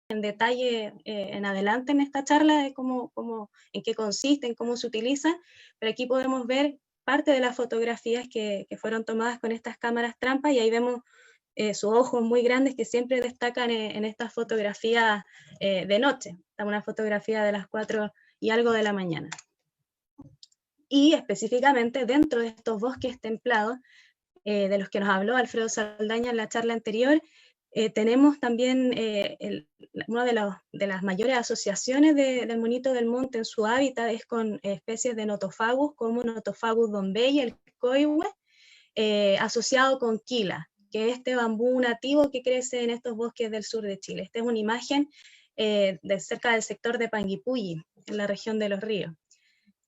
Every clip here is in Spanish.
en detalle en adelante en esta charla de en qué consiste, en cómo se utiliza, pero aquí podemos ver parte de las fotografías que fueron tomadas con estas cámaras trampa, y ahí vemos sus ojos muy grandes que siempre destacan en estas fotografías de noche. Esta una fotografía de las 4 y algo de la mañana. Y específicamente dentro de estos bosques templados, de los que nos habló Alfredo Saldaña en la charla anterior, tenemos también una de las mayores asociaciones del monito del monte en su hábitat es con especies de Nothofagus, como Nothofagus dombei, el coihue, asociado con quila, que es este bambú nativo que crece en estos bosques del sur de Chile. Esta es una imagen de cerca del sector de Panguipulli, en la región de Los Ríos.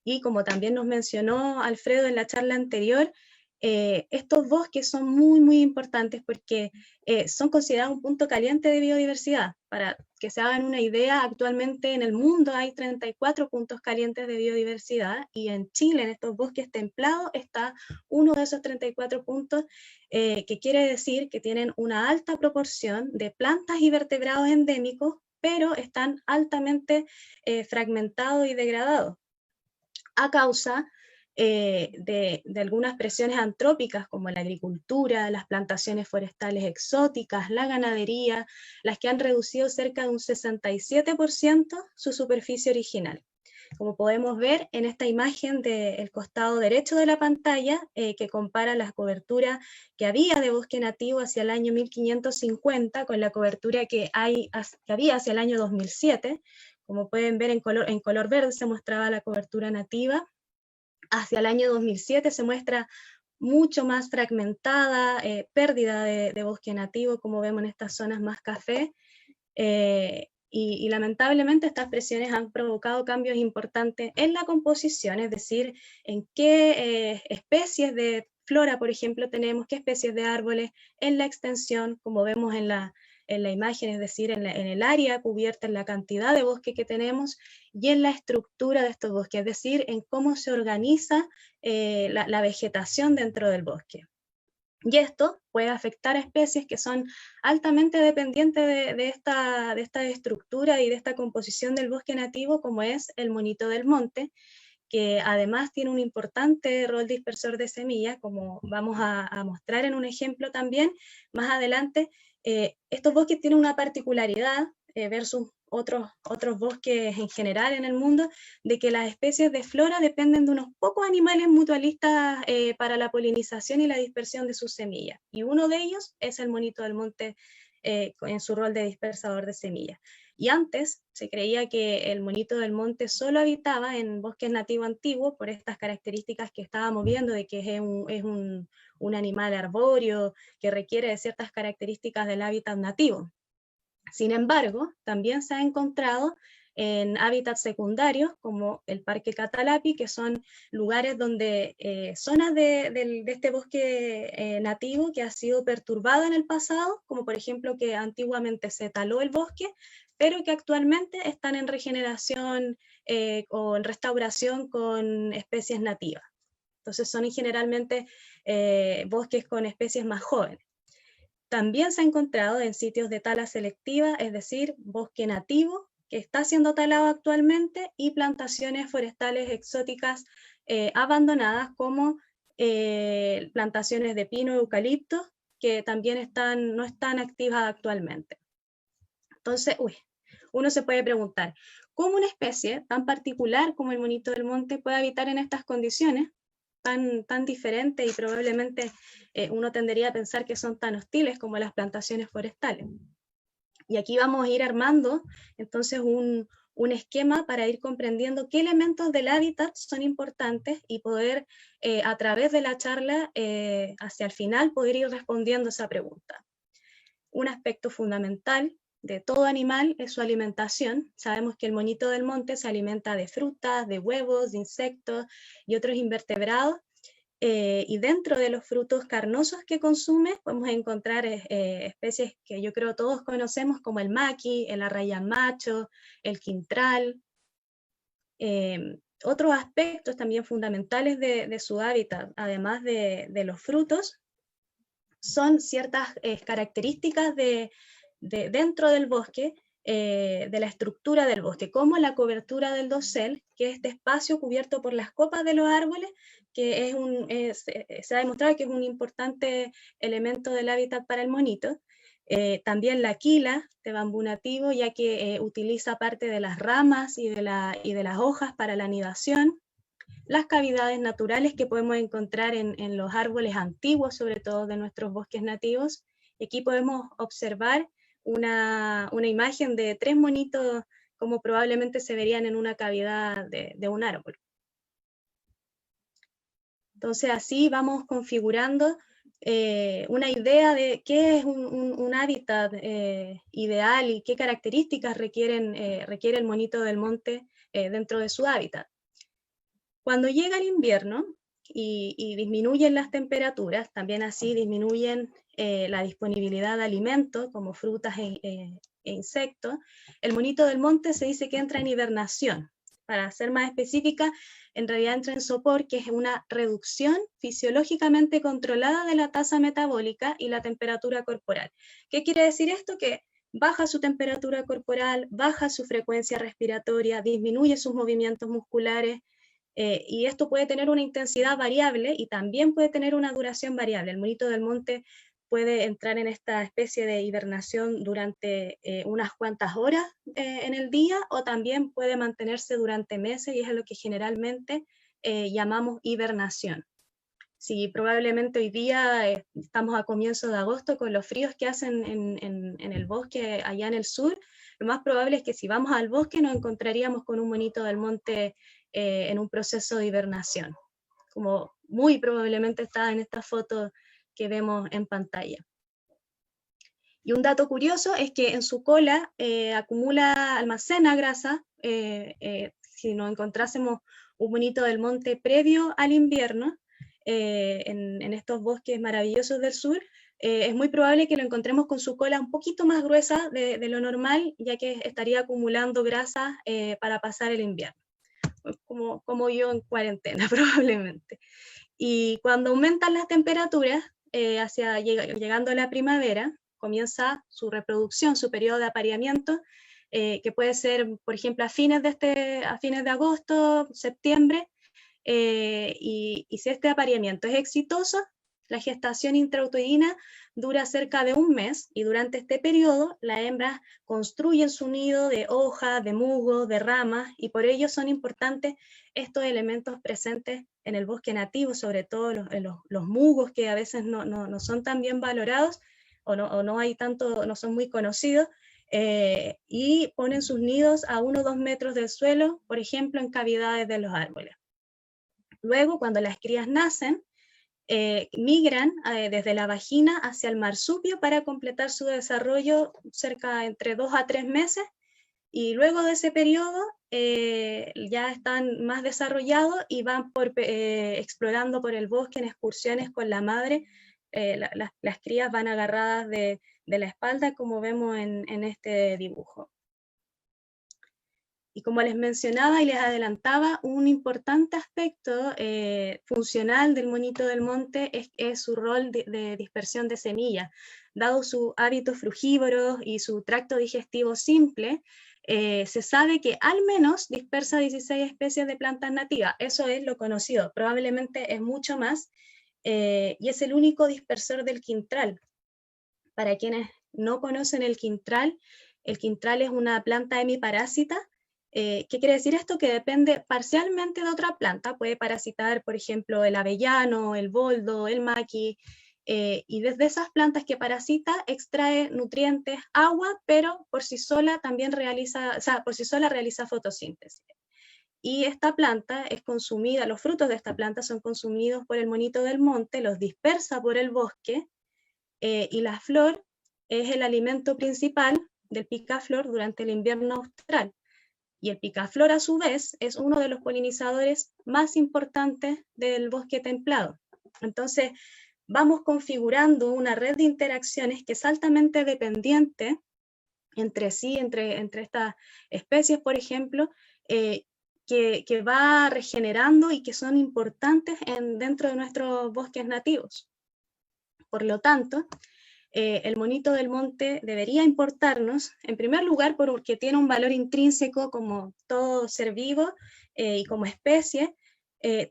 Y como también nos mencionó Alfredo en la charla anterior, estos bosques son muy, muy importantes porque son considerados un punto caliente de biodiversidad. Para que se hagan una idea, actualmente en el mundo hay 34 puntos calientes de biodiversidad, y en Chile, en estos bosques templados, está uno de esos 34 puntos, que quiere decir que tienen una alta proporción de plantas y vertebrados endémicos, pero están altamente fragmentados y degradados a causa de algunas presiones antrópicas como la agricultura, las plantaciones forestales exóticas, la ganadería, las que han reducido cerca de un 67% su superficie original. Como podemos ver en esta imagen del costado derecho de la pantalla, que compara la cobertura que había de bosque nativo hacia el año 1550 con la cobertura que había hacia el año 2007, como pueden ver en color verde se mostraba la cobertura nativa. Hacia el año 2007 se muestra mucho más fragmentada, pérdida de bosque nativo, como vemos en estas zonas más café, y lamentablemente estas presiones han provocado cambios importantes en la composición, es decir, en qué especies de flora, por ejemplo, tenemos, qué especies de árboles, en la extensión, como vemos en la imagen, es decir, en el área cubierta, en la cantidad de bosque que tenemos, y en la estructura de estos bosques, es decir, en cómo se organiza la vegetación dentro del bosque. Y esto puede afectar a especies que son altamente dependientes de esta estructura y de esta composición del bosque nativo, como es el monito del monte, que además tiene un importante rol dispersor de semillas, como vamos a mostrar en un ejemplo también más adelante. Estos bosques tienen una particularidad versus otros bosques en general en el mundo, de que las especies de flora dependen de unos pocos animales mutualistas para la polinización y la dispersión de sus semillas, y uno de ellos es el monito del monte en su rol de dispersador de semillas. Y antes se creía que el monito del monte solo habitaba en bosques nativos antiguos por estas características que estábamos viendo, de que es un animal arbóreo que requiere de ciertas características del hábitat nativo. Sin embargo, también se ha encontrado en hábitats secundarios como el Parque Catalapi, que son lugares donde zonas de este bosque nativo que ha sido perturbado en el pasado, como por ejemplo que antiguamente se taló el bosque, pero que actualmente están en regeneración o en restauración con especies nativas. Entonces son generalmente bosques con especies más jóvenes. También se ha encontrado en sitios de tala selectiva, es decir, bosque nativo que está siendo talado actualmente, y plantaciones forestales exóticas abandonadas, como plantaciones de pino y eucalipto, que también no están activas actualmente. Entonces, uno se puede preguntar, ¿cómo una especie tan particular como el monito del monte puede habitar en estas condiciones tan diferentes, y probablemente uno tendería a pensar que son tan hostiles como las plantaciones forestales? Y aquí vamos a ir armando entonces un esquema para ir comprendiendo qué elementos del hábitat son importantes y poder a través de la charla hacia el final poder ir respondiendo esa pregunta. Un aspecto fundamental de todo animal es su alimentación. Sabemos que el monito del monte se alimenta de frutas, de huevos, de insectos y otros invertebrados, y dentro de los frutos carnosos que consume podemos encontrar especies que yo creo todos conocemos, como el maqui, el arrayán macho, el quintral. Otros aspectos también fundamentales de su hábitat, además de los frutos, son ciertas características dentro del bosque de la estructura del bosque, como la cobertura del dosel, que es este espacio cubierto por las copas de los árboles, que se ha demostrado que es un importante elemento del hábitat para el monito. También la quila de bambú nativo, ya que utiliza parte de las ramas y de las hojas para la anidación. Las cavidades naturales que podemos encontrar en los árboles antiguos, sobre todo de nuestros bosques nativos. Y aquí podemos observar una imagen de 3 monitos como probablemente se verían en una cavidad de un árbol. Entonces así vamos configurando una idea de qué es un hábitat ideal y qué características requiere el monito del monte dentro de su hábitat. Cuando llega el invierno y disminuyen las temperaturas, también así disminuyen la disponibilidad de alimentos como frutas e insectos, el monito del monte se dice que entra en hibernación. Para ser más específica, en realidad entra en sopor, que es una reducción fisiológicamente controlada de la tasa metabólica y la temperatura corporal. ¿Qué quiere decir esto? Que baja su temperatura corporal, baja su frecuencia respiratoria, disminuye sus movimientos musculares, y esto puede tener una intensidad variable y también puede tener una duración variable. El monito del monte puede entrar en esta especie de hibernación durante unas cuantas horas en el día, o también puede mantenerse durante meses, y es lo que generalmente llamamos hibernación. Si probablemente hoy día estamos a comienzos de agosto con los fríos que hacen en el bosque allá en el sur, lo más probable es que si vamos al bosque nos encontraríamos con un monito del monte en un proceso de hibernación, como muy probablemente está en esta foto que vemos en pantalla. Y un dato curioso es que en su cola almacena grasa. Si nos encontrásemos un monito del monte previo al invierno, en estos bosques maravillosos del sur, es muy probable que lo encontremos con su cola un poquito más gruesa de lo normal, ya que estaría acumulando grasa para pasar el invierno, como yo en cuarentena probablemente. Y cuando aumentan las temperaturas, llegando a la primavera, comienza su reproducción, su periodo de apareamiento, que puede ser, por ejemplo, a fines de agosto, septiembre, y si este apareamiento es exitoso, la gestación intrauterina dura cerca de un mes, y durante este periodo las hembras construyen su nido de hojas, de musgo, de ramas, y por ello son importantes estos elementos presentes en el bosque nativo, sobre todo los musgos, que a veces no son tan bien valorados, o no son muy conocidos, y ponen sus nidos a 1 o 2 metros del suelo, por ejemplo, en cavidades de los árboles. Luego, cuando las crías nacen, migran desde la vagina hacia el marsupio para completar su desarrollo entre 2 a 3 meses, y luego de ese periodo ya están más desarrollados y van explorando por el bosque en excursiones con la madre. Las crías van agarradas de la espalda, como vemos en este dibujo. Y como les mencionaba y les adelantaba, un importante aspecto funcional del monito del monte es su rol de dispersión de semillas. Dado sus hábitos frugívoros y su tracto digestivo simple, se sabe que al menos dispersa 16 especies de plantas nativas. Eso es lo conocido, probablemente es mucho más, y es el único dispersor del quintral. Para quienes no conocen el quintral es una planta hemiparásita. ¿Qué quiere decir esto? Que depende parcialmente de otra planta. Puede parasitar, por ejemplo, el avellano, el boldo, el maqui, y desde esas plantas que parasita extrae nutrientes, agua, pero por sí sola realiza fotosíntesis. Y esta planta es consumida, los frutos de esta planta son consumidos por el monito del monte, los dispersa por el bosque, y la flor es el alimento principal del picaflor durante el invierno austral. Y el picaflor, a su vez, es uno de los polinizadores más importantes del bosque templado. Entonces, vamos configurando una red de interacciones que es altamente dependiente entre sí, entre estas especies, por ejemplo, que va regenerando y que son importantes dentro de nuestros bosques nativos. Por lo tanto, el monito del monte debería importarnos, en primer lugar porque tiene un valor intrínseco como todo ser vivo y como especie,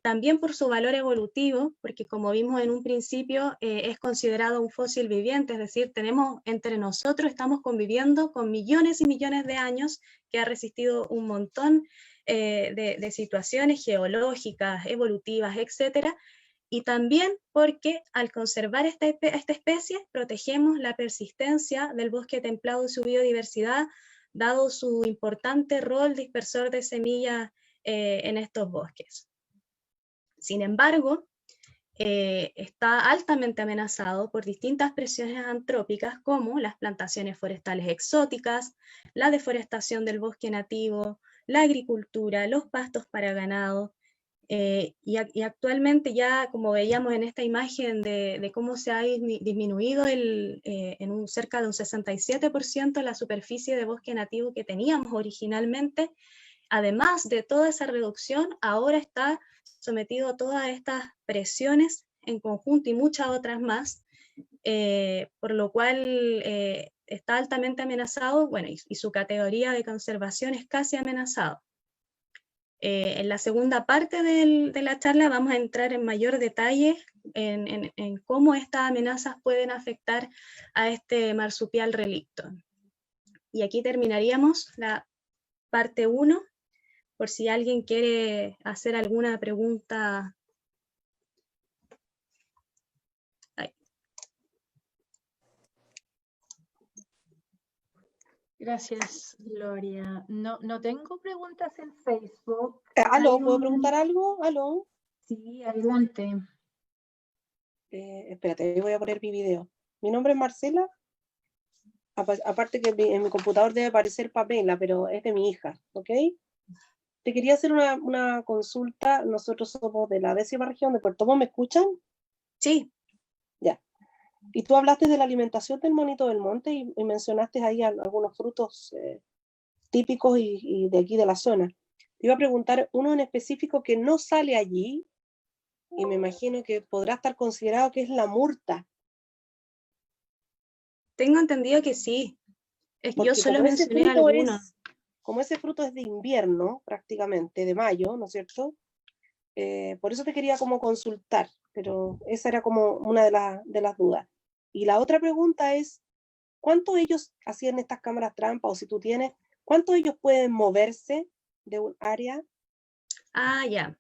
también por su valor evolutivo, porque como vimos en un principio, es considerado un fósil viviente, es decir, tenemos entre nosotros, estamos conviviendo con millones y millones de años, que ha resistido un montón de situaciones geológicas, evolutivas, etcétera, y también porque al conservar esta especie, protegemos la persistencia del bosque templado y su biodiversidad, dado su importante rol dispersor de semillas en estos bosques. Sin embargo, está altamente amenazado por distintas presiones antrópicas como las plantaciones forestales exóticas, la deforestación del bosque nativo, la agricultura, los pastos para ganado, y actualmente ya, como veíamos en esta imagen de cómo se ha disminuido cerca de un 67% la superficie de bosque nativo que teníamos originalmente, además de toda esa reducción, ahora está sometido a todas estas presiones en conjunto y muchas otras más, por lo cual está altamente amenazado, bueno, y su categoría de conservación es casi amenazado. En la segunda parte de la charla vamos a entrar en mayor detalle en cómo estas amenazas pueden afectar a este marsupial relicto. Y aquí terminaríamos la parte 1, por si alguien quiere hacer alguna pregunta. Ahí. Gracias, Gloria. No tengo preguntas en Facebook. ¿Aló? ¿Puedo preguntar algo? ¿Aló? Sí, adelante. Espérate, voy a poner mi video. Mi nombre es Marcela. Aparte que en mi computador debe aparecer Pamela, pero es de mi hija, ¿ok? Te quería hacer una consulta. Nosotros somos de la 10ª región de Puerto Montt. ¿Me escuchan? Sí. Ya. Y tú hablaste de la alimentación del monito del monte y mencionaste ahí algunos frutos típicos y de aquí de la zona. Te iba a preguntar uno en específico que no sale allí, y me imagino que podrá estar considerado, que es la murta. Tengo entendido que sí. Porque yo solo mencioné algunos. Como ese fruto es de invierno, prácticamente, de mayo, ¿no es cierto? Por eso te quería como consultar, pero esa era como una de las dudas. Y la otra pregunta es, ¿cuánto ellos hacían estas cámaras trampa, o si tú tienes, cuánto ellos pueden moverse de un área? Ah, ya.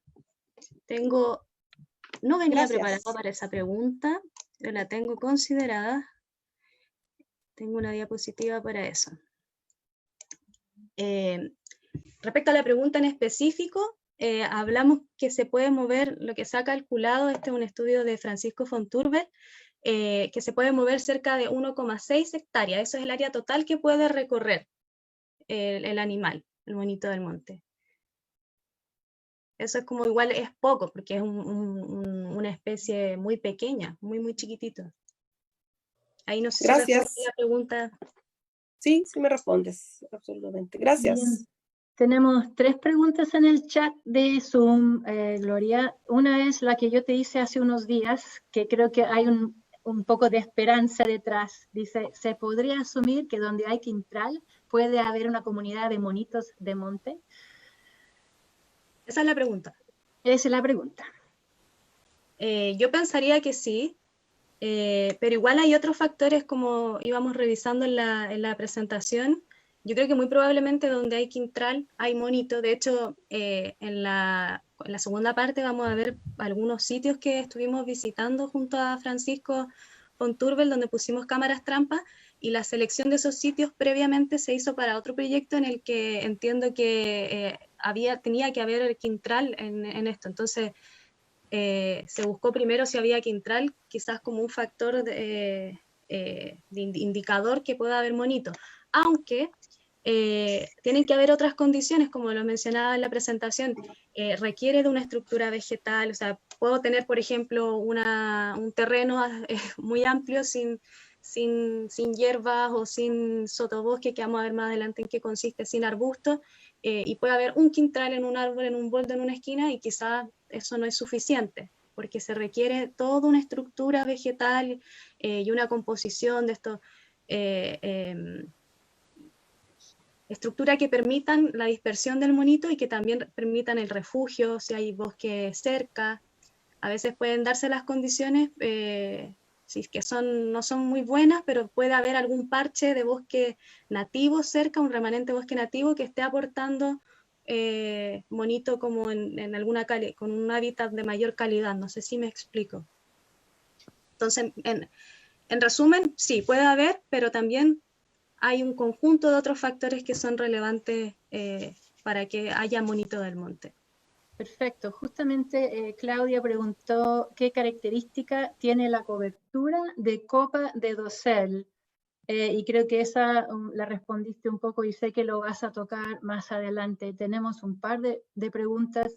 No venía Gracias. preparado para esa pregunta, pero la tengo considerada. Tengo una diapositiva para eso. Respecto a la pregunta en específico, hablamos que se puede mover, lo que se ha calculado, este es un estudio de Francisco Fontúrbel, que se puede mover cerca de 1,6 hectáreas. Eso es el área total que puede recorrer el animal, el monito del monte. Eso es como igual es poco, porque es una especie muy pequeña, muy chiquitito. Ahí no sé si responde la pregunta. Sí, sí me respondes, absolutamente. Gracias. Bien. Tenemos 3 preguntas en el chat de Zoom, Gloria. Una es la que yo te hice hace unos días, que creo que hay un poco de esperanza detrás. Dice, ¿se podría asumir que donde hay quintral puede haber una comunidad de monitos de monte? Esa es la pregunta. Esa es la pregunta. Yo pensaría que sí, pero igual hay otros factores, como íbamos revisando en la presentación. Yo creo que muy probablemente donde hay quintral hay monito. De hecho, en la segunda parte vamos a ver algunos sitios que estuvimos visitando junto a Francisco Fontúrbel, donde pusimos cámaras trampa, y la selección de esos sitios previamente se hizo para otro proyecto en el que entiendo que tenía que haber quintral en esto. Entonces, se buscó primero si había quintral, quizás como un factor de indicador que pueda haber monito, aunque tienen que haber otras condiciones, como lo mencionaba en la presentación, requiere de una estructura vegetal. O sea, puedo tener, por ejemplo, un terreno muy amplio sin hierbas o sin sotobosque, que vamos a ver más adelante en qué consiste, sin arbustos, y puede haber un quintral en un árbol, en un boldo, en una esquina, y quizás eso no es suficiente. porque se requiere toda una estructura vegetal y una composición de estos estructura que permitan la dispersión del monito y que también permitan el refugio, si hay bosque cerca. A veces pueden darse las condiciones, si es que no son muy buenas, pero puede haber algún parche de bosque nativo cerca, un remanente bosque nativo que esté aportando monito como en alguna con un hábitat de mayor calidad. No sé si me explico. Entonces, en resumen, sí, puede haber, pero también hay un conjunto de otros factores que son relevantes para que haya monito del monte. Perfecto. Justamente Claudia preguntó qué característica tiene la cobertura de copa de dosel. Y creo que esa la respondiste un poco y sé que lo vas a tocar más adelante. Tenemos un par de preguntas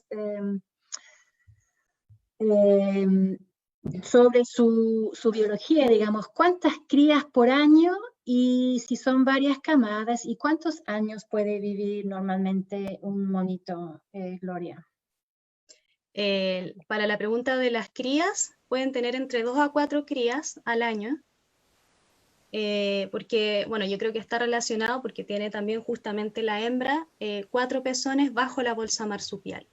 sobre su biología, digamos, ¿cuántas crías por año y si son varias camadas y cuántos años puede vivir normalmente un monito, Gloria? Para la pregunta de las crías, pueden tener entre 2 a 4 crías al año, porque, bueno, yo creo que está relacionado porque tiene también justamente la hembra 4 pezones bajo la bolsa marsupial.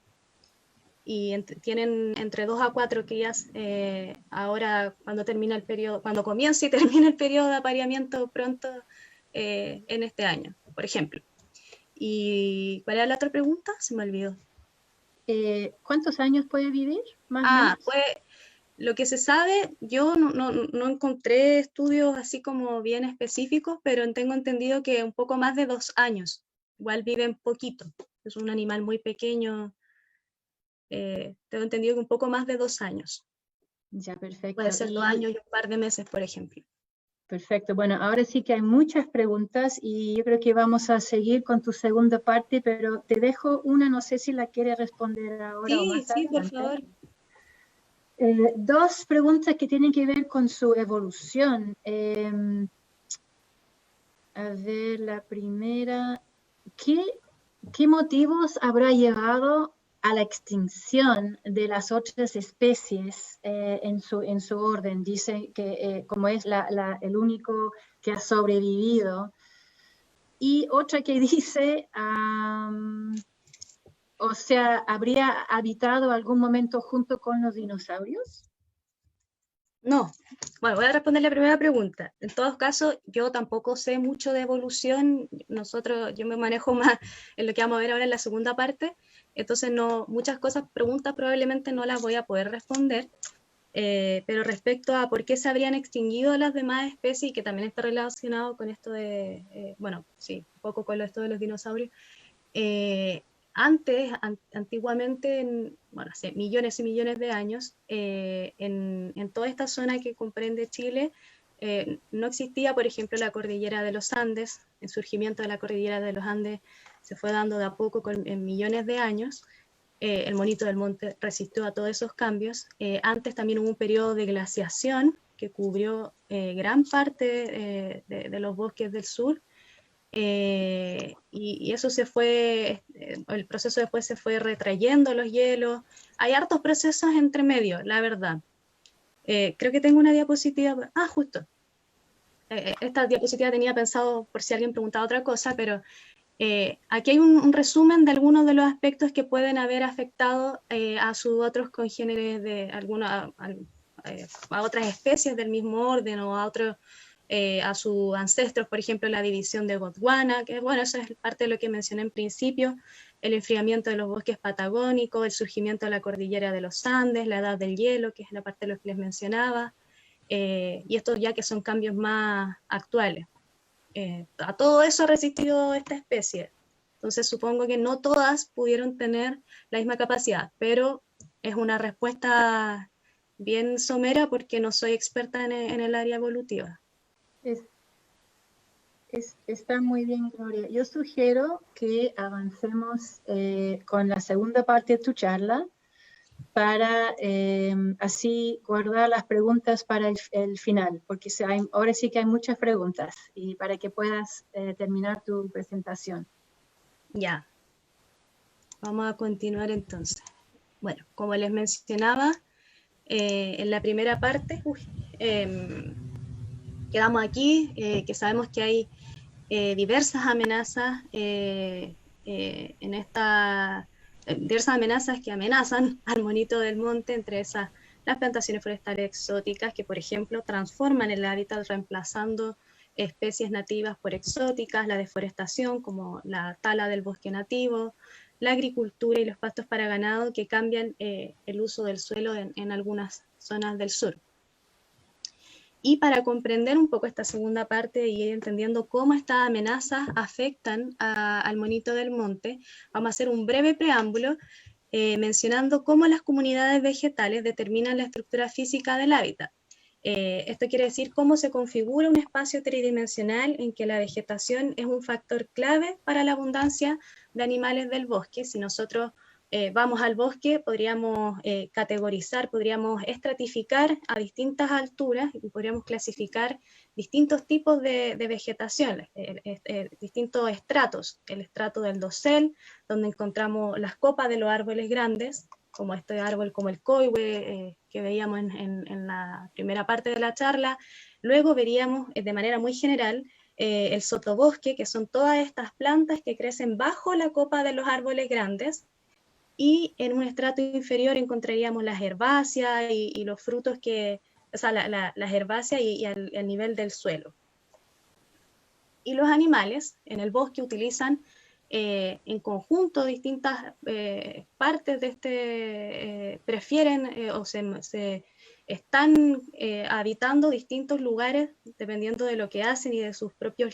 Y tienen entre 2 a 4 crías ahora cuando termina el periodo, cuando comienza y termina el periodo de apareamiento pronto en este año, por ejemplo. ¿Y cuál era la otra pregunta? Se me olvidó. ¿Cuántos años puede vivir? Más o menos. Pues lo que se sabe, yo no encontré estudios así como bien específicos, pero tengo entendido que un poco más de 2 años. Igual viven poquito, es un animal muy pequeño. Tengo entendido que un poco más de 2 años. Ya, perfecto. Puede ser 2 años y un par de meses, por ejemplo. Perfecto. Bueno, ahora sí que hay muchas preguntas y yo creo que vamos a seguir con tu segunda parte, pero te dejo una, no sé si la quieres responder ahora o más adelante. Sí, por favor. 2 preguntas que tienen que ver con su evolución. A ver, la primera, ¿qué motivos habrá llevado a la extinción de las otras especies en su orden? Dice que como es el único que ha sobrevivido. Y otra que dice, o sea, ¿habría habitado algún momento junto con los dinosaurios? No. Bueno, voy a responder la primera pregunta. En todos casos, yo tampoco sé mucho de evolución. Yo me manejo más en lo que vamos a ver ahora en la segunda parte. Entonces, muchas preguntas probablemente no las voy a poder responder. Pero respecto a por qué se habrían extinguido las demás especies, y que también está relacionado con esto de, bueno, sí, un poco con esto de los dinosaurios, antiguamente, bueno, hace millones y millones de años, en toda esta zona que comprende Chile, no existía, por ejemplo, la cordillera de los Andes. El surgimiento de la cordillera de los Andes se fue dando de a poco en millones de años. El monito del monte resistió a todos esos cambios. Antes también hubo un periodo de glaciación que cubrió gran parte de los bosques del sur, y eso se fue, el proceso después se fue retrayendo los hielos. Hay hartos procesos entre medio, la verdad. Creo que tengo una diapositiva, justo. Esta diapositiva tenía pensado por si alguien preguntaba otra cosa, pero aquí hay un resumen de algunos de los aspectos que pueden haber afectado a sus otros congéneres a otras especies del mismo orden o a sus ancestros, por ejemplo, la división de Gondwana, que bueno, eso es parte de lo que mencioné en principio, el enfriamiento de los bosques patagónicos, el surgimiento de la cordillera de los Andes, la edad del hielo, que es la parte de lo que les mencionaba, y estos ya que son cambios más actuales. A todo eso ha resistido esta especie. Entonces supongo que no todas pudieron tener la misma capacidad, pero es una respuesta bien somera porque no soy experta en el área evolutiva. Está muy bien, Gloria. Yo sugiero que avancemos con la segunda parte de tu charla para así guardar las preguntas para el final, porque ahora sí que hay muchas preguntas y para que puedas terminar tu presentación. Ya. Vamos a continuar entonces. Bueno, como les mencionaba, En la primera parte, quedamos aquí, que sabemos que hay diversas amenazas diversas amenazas que amenazan al monito del monte, entre esas las plantaciones forestales exóticas que, por ejemplo, transforman el hábitat reemplazando especies nativas por exóticas, la deforestación como la tala del bosque nativo, la agricultura y los pastos para ganado que cambian el uso del suelo en algunas zonas del sur. Y para comprender un poco esta segunda parte y ir entendiendo cómo estas amenazas afectan al monito del monte, vamos a hacer un breve preámbulo mencionando cómo las comunidades vegetales determinan la estructura física del hábitat. Esto quiere decir cómo se configura un espacio tridimensional en que la vegetación es un factor clave para la abundancia de animales del bosque. Si nosotros vamos al bosque, podríamos categorizar, podríamos estratificar a distintas alturas y podríamos clasificar distintos tipos de vegetación, distintos estratos. El estrato del dosel, donde encontramos las copas de los árboles grandes, como este árbol como el coihue que veíamos en la primera parte de la charla. Luego veríamos de manera muy general el sotobosque, que son todas estas plantas que crecen bajo la copa de los árboles grandes, y en un estrato inferior encontraríamos las herbáceas y los frutos que, o sea, las herbáceas y al nivel del suelo. Y los animales en el bosque utilizan en conjunto distintas partes de prefieren o se están habitando distintos lugares dependiendo de lo que hacen y de sus propios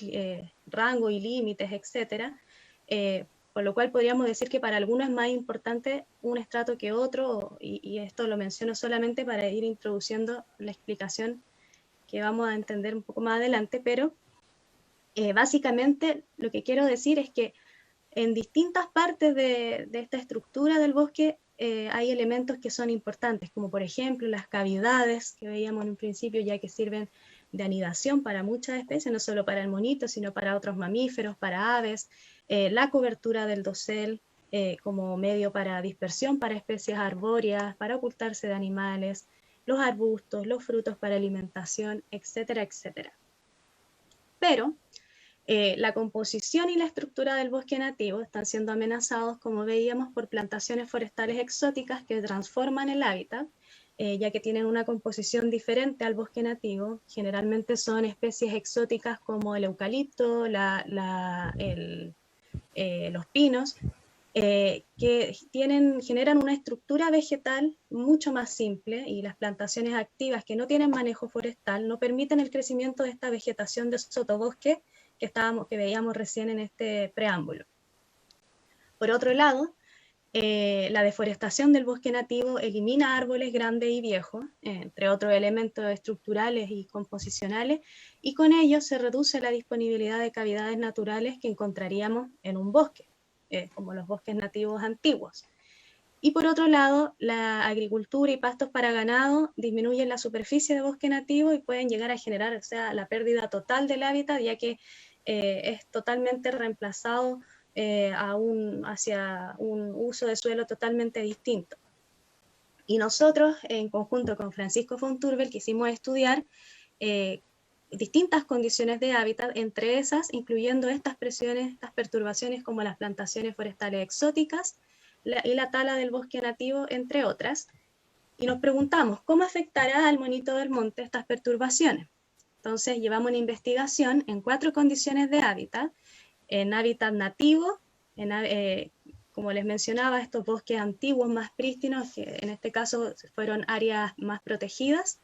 rangos y límites, etc. Por lo cual podríamos decir que para algunos es más importante un estrato que otro, y esto lo menciono solamente para ir introduciendo la explicación que vamos a entender un poco más adelante, pero básicamente lo que quiero decir es que en distintas partes de esta estructura del bosque hay elementos que son importantes, como por ejemplo las cavidades que veíamos en un principio, ya que sirven de anidación para muchas especies, no solo para el monito, sino para otros mamíferos, para aves, la cobertura del dosel como medio para dispersión para especies arbóreas, para ocultarse de animales, los arbustos, los frutos para alimentación, etcétera, etcétera. Pero la composición y la estructura del bosque nativo están siendo amenazados, como veíamos, por plantaciones forestales exóticas que transforman el hábitat, ya que tienen una composición diferente al bosque nativo. Generalmente son especies exóticas como el eucalipto, los pinos, que generan una estructura vegetal mucho más simple, y las plantaciones activas que no tienen manejo forestal no permiten el crecimiento de esta vegetación de sotobosque que veíamos recién en este preámbulo. Por otro lado, la deforestación del bosque nativo elimina árboles grandes y viejos, entre otros elementos estructurales y composicionales, y con ello se reduce la disponibilidad de cavidades naturales que encontraríamos en un bosque, como los bosques nativos antiguos. Y por otro lado, la agricultura y pastos para ganado disminuyen la superficie de bosque nativo y pueden llegar a generar, o sea, la pérdida total del hábitat, ya que es totalmente reemplazado hacia un uso de suelo totalmente distinto. Y nosotros, en conjunto con Francisco Fonturbel, quisimos estudiar distintas condiciones de hábitat, entre esas incluyendo estas presiones, estas perturbaciones como las plantaciones forestales exóticas y la tala del bosque nativo, entre otras. Y nos preguntamos, ¿cómo afectará al monito del monte estas perturbaciones? Entonces llevamos una investigación en 4 condiciones de hábitat: en hábitat nativo, como les mencionaba, estos bosques antiguos más prístinos, que en este caso fueron áreas más protegidas;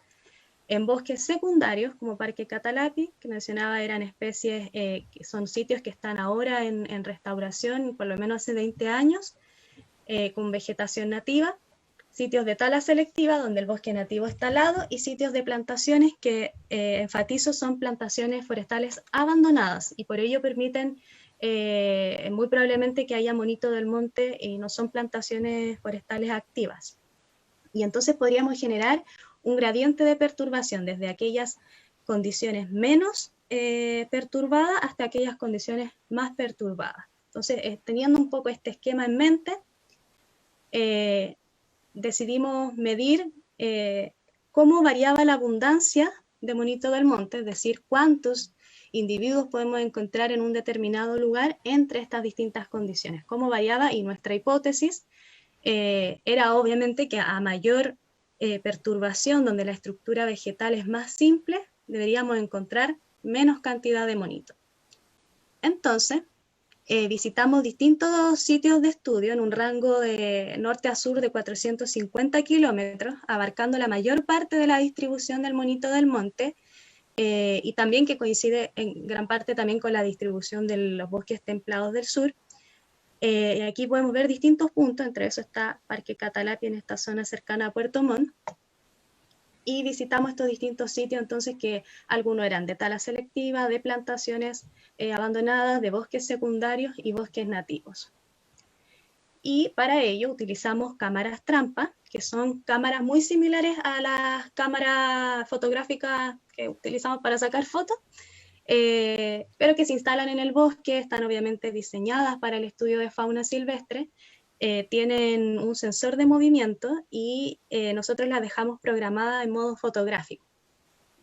en bosques secundarios, como Parque Catalapi, que mencionaba eran especies que son sitios que están ahora en restauración, por lo menos hace 20 años, con vegetación nativa; sitios de tala selectiva, donde el bosque nativo es talado; y sitios de plantaciones que, enfatizo, son plantaciones forestales abandonadas, y por ello permiten muy probablemente que haya monito del monte y no son plantaciones forestales activas. Y entonces podríamos generar un gradiente de perturbación desde aquellas condiciones menos perturbadas hasta aquellas condiciones más perturbadas. Entonces, teniendo un poco este esquema en mente, decidimos medir cómo variaba la abundancia de monito del monte, es decir, cuántos individuos podemos encontrar en un determinado lugar entre estas distintas condiciones, cómo variaba, y nuestra hipótesis era obviamente que a mayor perturbación, donde la estructura vegetal es más simple, deberíamos encontrar menos cantidad de monitos. Entonces, visitamos distintos sitios de estudio en un rango de norte a sur de 450 kilómetros, abarcando la mayor parte de la distribución del monito del monte, y también que coincide en gran parte también con la distribución de los bosques templados del sur. Aquí podemos ver distintos puntos, entre eso está Parque Catalapia en esta zona cercana a Puerto Montt, y visitamos estos distintos sitios, entonces, que algunos eran de tala selectiva, de plantaciones abandonadas, de bosques secundarios y bosques nativos. Y para ello utilizamos cámaras trampa, que son cámaras muy similares a las cámaras fotográficas que utilizamos para sacar fotos, pero que se instalan en el bosque, están obviamente diseñadas para el estudio de fauna silvestre, tienen un sensor de movimiento y nosotros las dejamos programadas en modo fotográfico.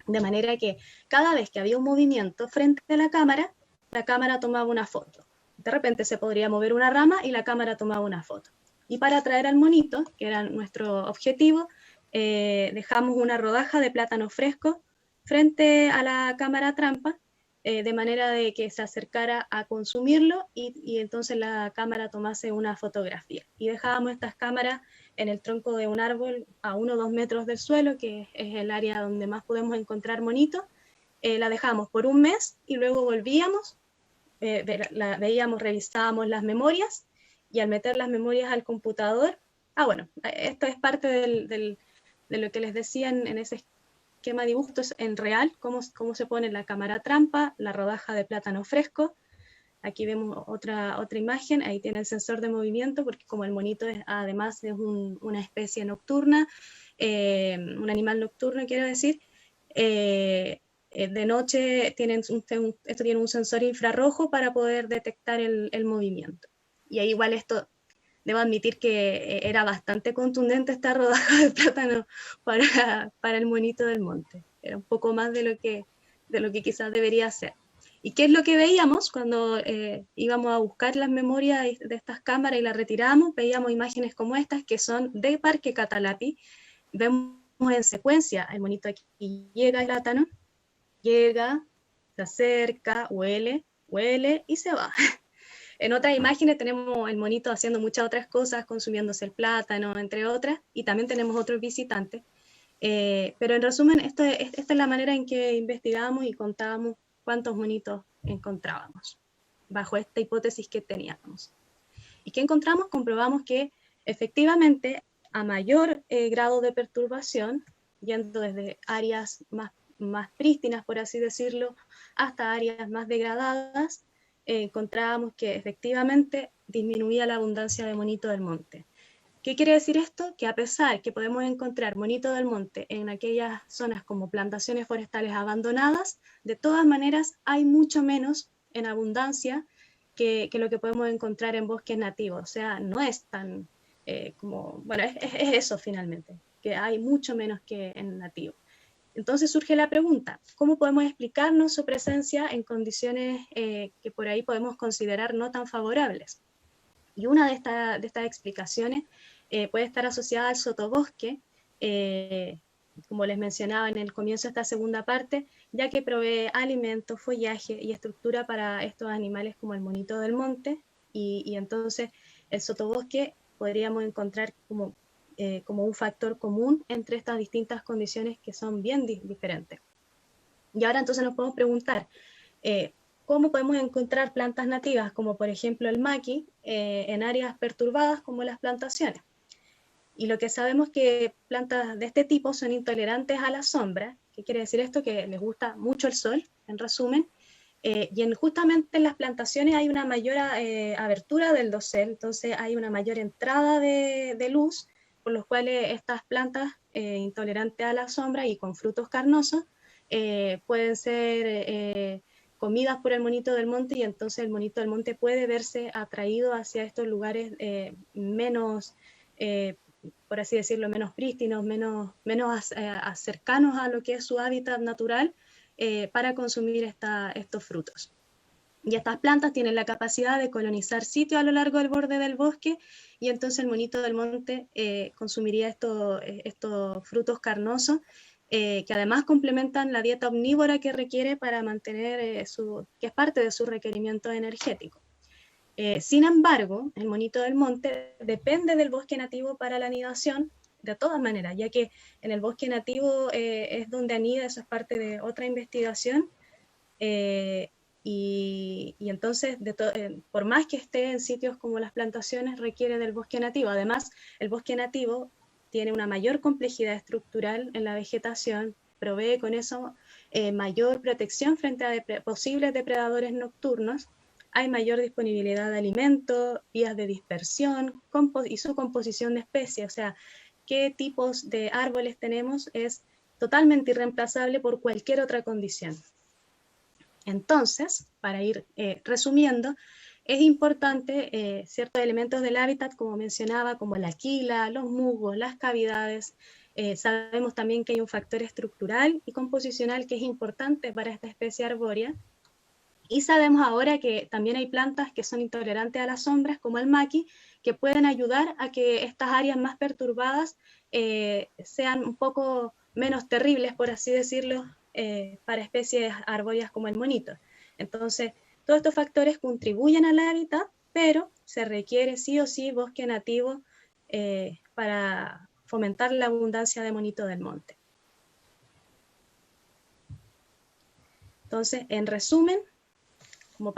De manera que cada vez que había un movimiento frente a la cámara tomaba una foto. De repente se podría mover una rama y la cámara tomaba una foto. Y para atraer al monito, que era nuestro objetivo, dejamos una rodaja de plátano fresco frente a la cámara trampa, de manera de que se acercara a consumirlo y entonces la cámara tomase una fotografía. Y dejábamos estas cámaras en el tronco de un árbol a 1 o 2 metros del suelo, que es el área donde más podemos encontrar monitos. La dejábamos por un mes y luego volvíamos, la veíamos, revisábamos las memorias, y al meter las memorias al computador, bueno, esto es parte de lo que les decía en ese esquema de dibujos en real, cómo se pone la cámara trampa, la rodaja de plátano fresco. Aquí vemos otra imagen, ahí tiene el sensor de movimiento, porque como el monito además es una especie nocturna, un animal nocturno, quiero decir, de noche esto tiene un sensor infrarrojo para poder detectar el movimiento. Y ahí igual esto, debo admitir que era bastante contundente esta rodaja de plátano para el monito del monte. Era un poco más de lo que quizás debería ser. ¿Y qué es lo que veíamos cuando íbamos a buscar las memorias de estas cámaras y las retirábamos? Veíamos imágenes como estas, que son de Parque Catalapi. Vemos en secuencia el monito aquí llega al plátano, llega, se acerca, huele y se va. En otras imágenes tenemos el monito haciendo muchas otras cosas, consumiéndose el plátano, entre otras, y también tenemos otros visitantes. Pero en resumen, esta es la manera en que investigamos y contábamos cuántos monitos encontrábamos, bajo esta hipótesis que teníamos. ¿Y qué encontramos? Comprobamos que efectivamente a mayor grado de perturbación, yendo desde áreas más prístinas, por así decirlo, hasta áreas más degradadas, encontrábamos que efectivamente disminuía la abundancia de monito del monte. ¿Qué quiere decir esto? Que a pesar que podemos encontrar monito del monte en aquellas zonas como plantaciones forestales abandonadas, de todas maneras hay mucho menos en abundancia que lo que podemos encontrar en bosques nativos. O sea, no es tan como, bueno, es eso finalmente, que hay mucho menos que en nativo. Entonces surge la pregunta, ¿cómo podemos explicarnos su presencia en condiciones que por ahí podemos considerar no tan favorables? Y una de estas explicaciones puede estar asociada al sotobosque, como les mencionaba en el comienzo de esta segunda parte, ya que provee alimento, follaje y estructura para estos animales como el monito del monte, y entonces el sotobosque podríamos encontrar como un factor común entre estas distintas condiciones que son bien diferentes. Y ahora entonces nos podemos preguntar, ¿cómo podemos encontrar plantas nativas, como por ejemplo el maqui, en áreas perturbadas como las plantaciones? Y lo que sabemos es que plantas de este tipo son intolerantes a la sombra. ¿Qué quiere decir esto? Que les gusta mucho el sol, en resumen. Y justamente en las plantaciones hay una mayor abertura del dosel, entonces hay una mayor entrada de luz, por los cuales estas plantas intolerantes a la sombra y con frutos carnosos pueden ser comidas por el monito del monte, y entonces el monito del monte puede verse atraído hacia estos lugares menos por así decirlo, menos prístinos, menos cercanos a lo que es su hábitat natural, para consumir estos frutos. Y estas plantas tienen la capacidad de colonizar sitios a lo largo del borde del bosque, y entonces el monito del monte consumiría estos frutos carnosos, que además complementan la dieta omnívora que requiere para mantener que es parte de su requerimiento energético. Sin embargo, el monito del monte depende del bosque nativo para la anidación, de todas maneras, ya que en el bosque nativo es donde anida, eso es parte de otra investigación, y entonces, por más que esté en sitios como las plantaciones, requiere del bosque nativo. Además, el bosque nativo tiene una mayor complejidad estructural en la vegetación, provee con eso mayor protección frente a posibles depredadores nocturnos, hay mayor disponibilidad de alimentos, vías de dispersión y su composición de especies, o sea, qué tipos de árboles tenemos es totalmente irreemplazable por cualquier otra condición. Entonces, para ir resumiendo, es importante ciertos elementos del hábitat, como mencionaba, como la quila, los musgos, las cavidades. Sabemos también que hay un factor estructural y composicional que es importante para esta especie arbórea. Y sabemos ahora que también hay plantas que son intolerantes a las sombras, como el maqui, que pueden ayudar a que estas áreas más perturbadas sean un poco menos terribles, por así decirlo, para especies arbóreas como el monito. Entonces, todos estos factores contribuyen al hábitat, pero se requiere sí o sí bosque nativo para fomentar la abundancia de monito del monte. Entonces, en resumen, como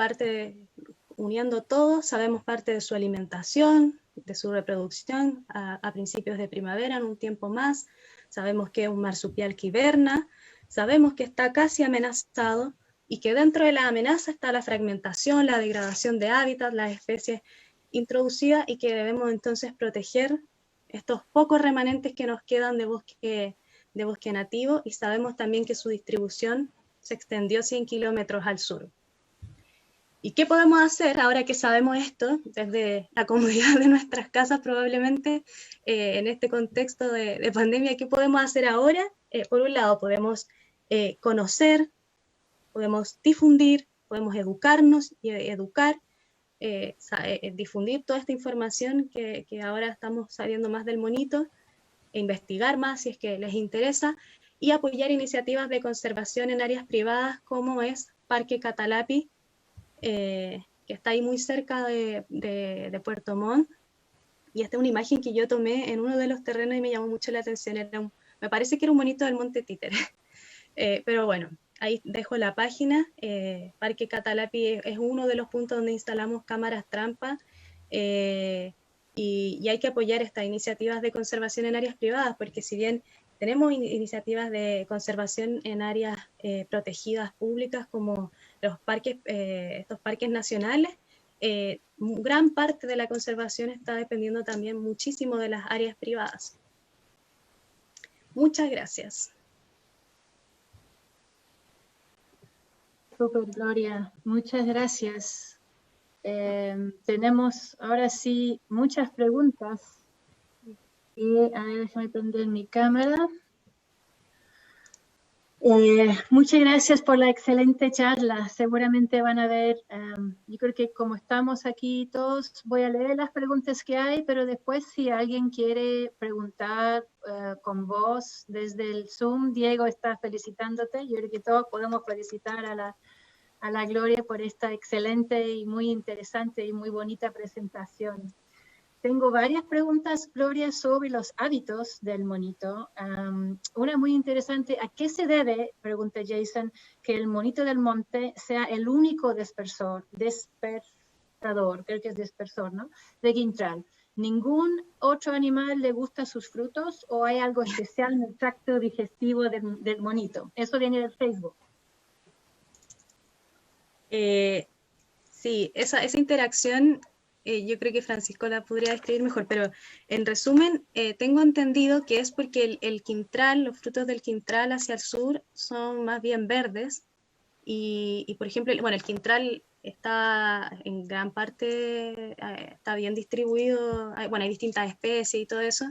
uniendo todo, sabemos parte de su alimentación, de su reproducción a principios de primavera, en un tiempo más. Sabemos que es un marsupial que hiberna, sabemos que está casi amenazado y que dentro de la amenaza está la fragmentación, la degradación de hábitat, las especies introducidas, y que debemos entonces proteger estos pocos remanentes que nos quedan de bosque nativo, y sabemos también que su distribución se extendió 100 kilómetros al sur. ¿Y qué podemos hacer ahora que sabemos esto, desde la comodidad de nuestras casas probablemente, en este contexto de pandemia? ¿Qué podemos hacer ahora? Por un lado, podemos conocer, podemos difundir, podemos educarnos y educar, difundir toda esta información que ahora estamos sabiendo más del monito, e investigar más si es que les interesa, y apoyar iniciativas de conservación en áreas privadas como es Parque Catalapi, que está ahí muy cerca de Puerto Montt. Y esta es una imagen que yo tomé en uno de los terrenos y me llamó mucho la atención. Me parece que era un monito del Monte Títere. Pero bueno, ahí dejo la página. Parque Catalapi es uno de los puntos donde instalamos cámaras trampa, y hay que apoyar estas iniciativas de conservación en áreas privadas, porque si bien tenemos iniciativas de conservación en áreas protegidas públicas como los parques, estos parques nacionales, gran parte de la conservación está dependiendo también muchísimo de las áreas privadas. Muchas gracias. Super, Gloria, muchas gracias. Tenemos ahora sí muchas preguntas. Y a ver, déjame prender mi cámara. Muchas gracias por la excelente charla. Seguramente van a ver, yo creo que como estamos aquí todos, voy a leer las preguntas que hay, pero después si alguien quiere preguntar con vos desde el Zoom, Diego está felicitándote. Yo creo que todos podemos felicitar a la Gloria por esta excelente y muy interesante y muy bonita presentación. Tengo varias preguntas, Gloria, sobre los hábitos del monito. Una muy interesante, ¿a qué se debe, pregunta Jason, que el monito del monte sea el único dispersador, creo que es dispersor, ¿no?, de quintral? ¿Ningún otro animal le gusta sus frutos o hay algo especial en el tracto digestivo del monito? Eso viene del Facebook. Sí, esa interacción yo creo que Francisco la podría describir mejor, pero en resumen, tengo entendido que es porque el quintral, los frutos del quintral hacia el sur son más bien verdes, y por ejemplo, bueno, el quintral está en gran parte, está bien distribuido, bueno, hay distintas especies y todo eso,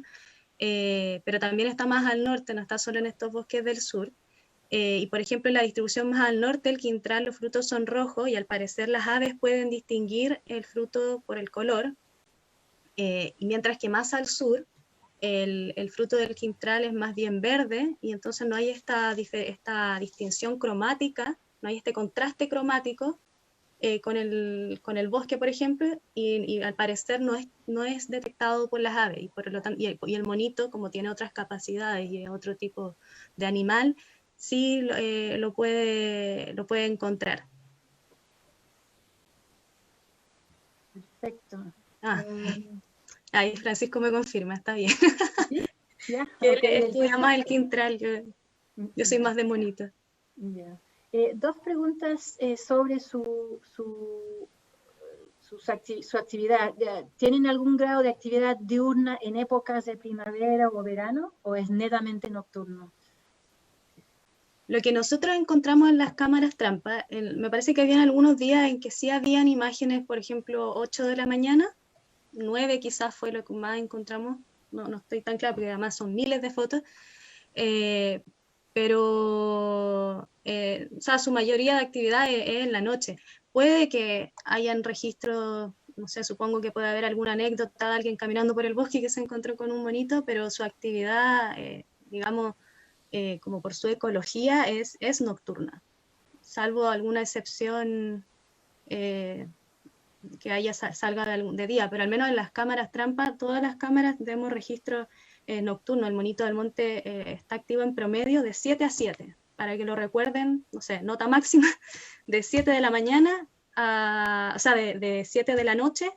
pero también está más al norte, no está solo en estos bosques del sur. Y por ejemplo, en la distribución más al norte, el quintral, los frutos son rojos y al parecer las aves pueden distinguir el fruto por el color, y mientras que más al sur, el fruto del quintral es más bien verde y entonces no hay esta distinción cromática, no hay este contraste cromático con el bosque, por ejemplo, y al parecer no es detectado por las aves, y, por lo tanto, y el monito, como tiene otras capacidades y es otro tipo de animal, sí lo puede encontrar. Perfecto. Ahí Francisco me confirma, está bien. ¿Sí? Ya, Que él okay. estudia más el quintral, yo soy más de monito. Ya. Dos preguntas sobre su actividad. ¿Tienen algún grado de actividad diurna en épocas de primavera o verano o es netamente nocturno? Lo que nosotros encontramos en las cámaras trampa, me parece que habían algunos días en que sí habían imágenes, por ejemplo, 8 de la mañana, 9 quizás fue lo que más encontramos, no estoy tan clara porque además son miles de fotos, pero o sea, su mayoría de actividad es en la noche. Puede que hayan registros, no sé, supongo que puede haber alguna anécdota de alguien caminando por el bosque que se encontró con un monito, pero su actividad, digamos, como por su ecología, es nocturna, salvo alguna excepción que salga de día, pero al menos en las cámaras trampa, todas las cámaras tenemos registro nocturno. El monito del monte está activo en promedio de 7 a 7, para que lo recuerden, no sé, nota máxima, de 7 de la mañana, o sea, de 7 de la noche,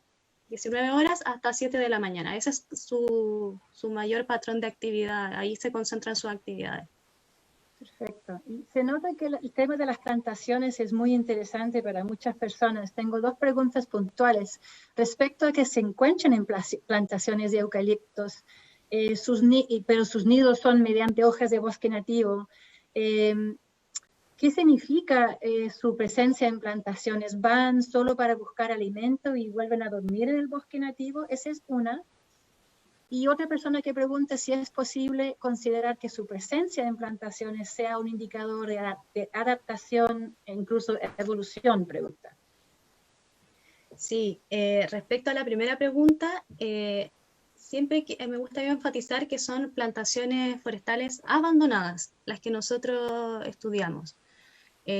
19 horas, hasta 7 de la mañana. Ese es su mayor patrón de actividad, ahí se concentran sus actividades. Perfecto. Y se nota que el tema de las plantaciones es muy interesante para muchas personas. Tengo dos preguntas puntuales respecto a que se encuentren en plantaciones de eucaliptos, pero sus nidos son mediante hojas de bosque nativo. ¿Qué significa su presencia en plantaciones? ¿Van solo para buscar alimento y vuelven a dormir en el bosque nativo? Esa es una. Y otra persona que pregunta si es posible considerar que su presencia en plantaciones sea un indicador de adaptación e incluso evolución, pregunta. Sí, respecto a la primera pregunta, siempre me gusta enfatizar que son plantaciones forestales abandonadas, las que nosotros estudiamos.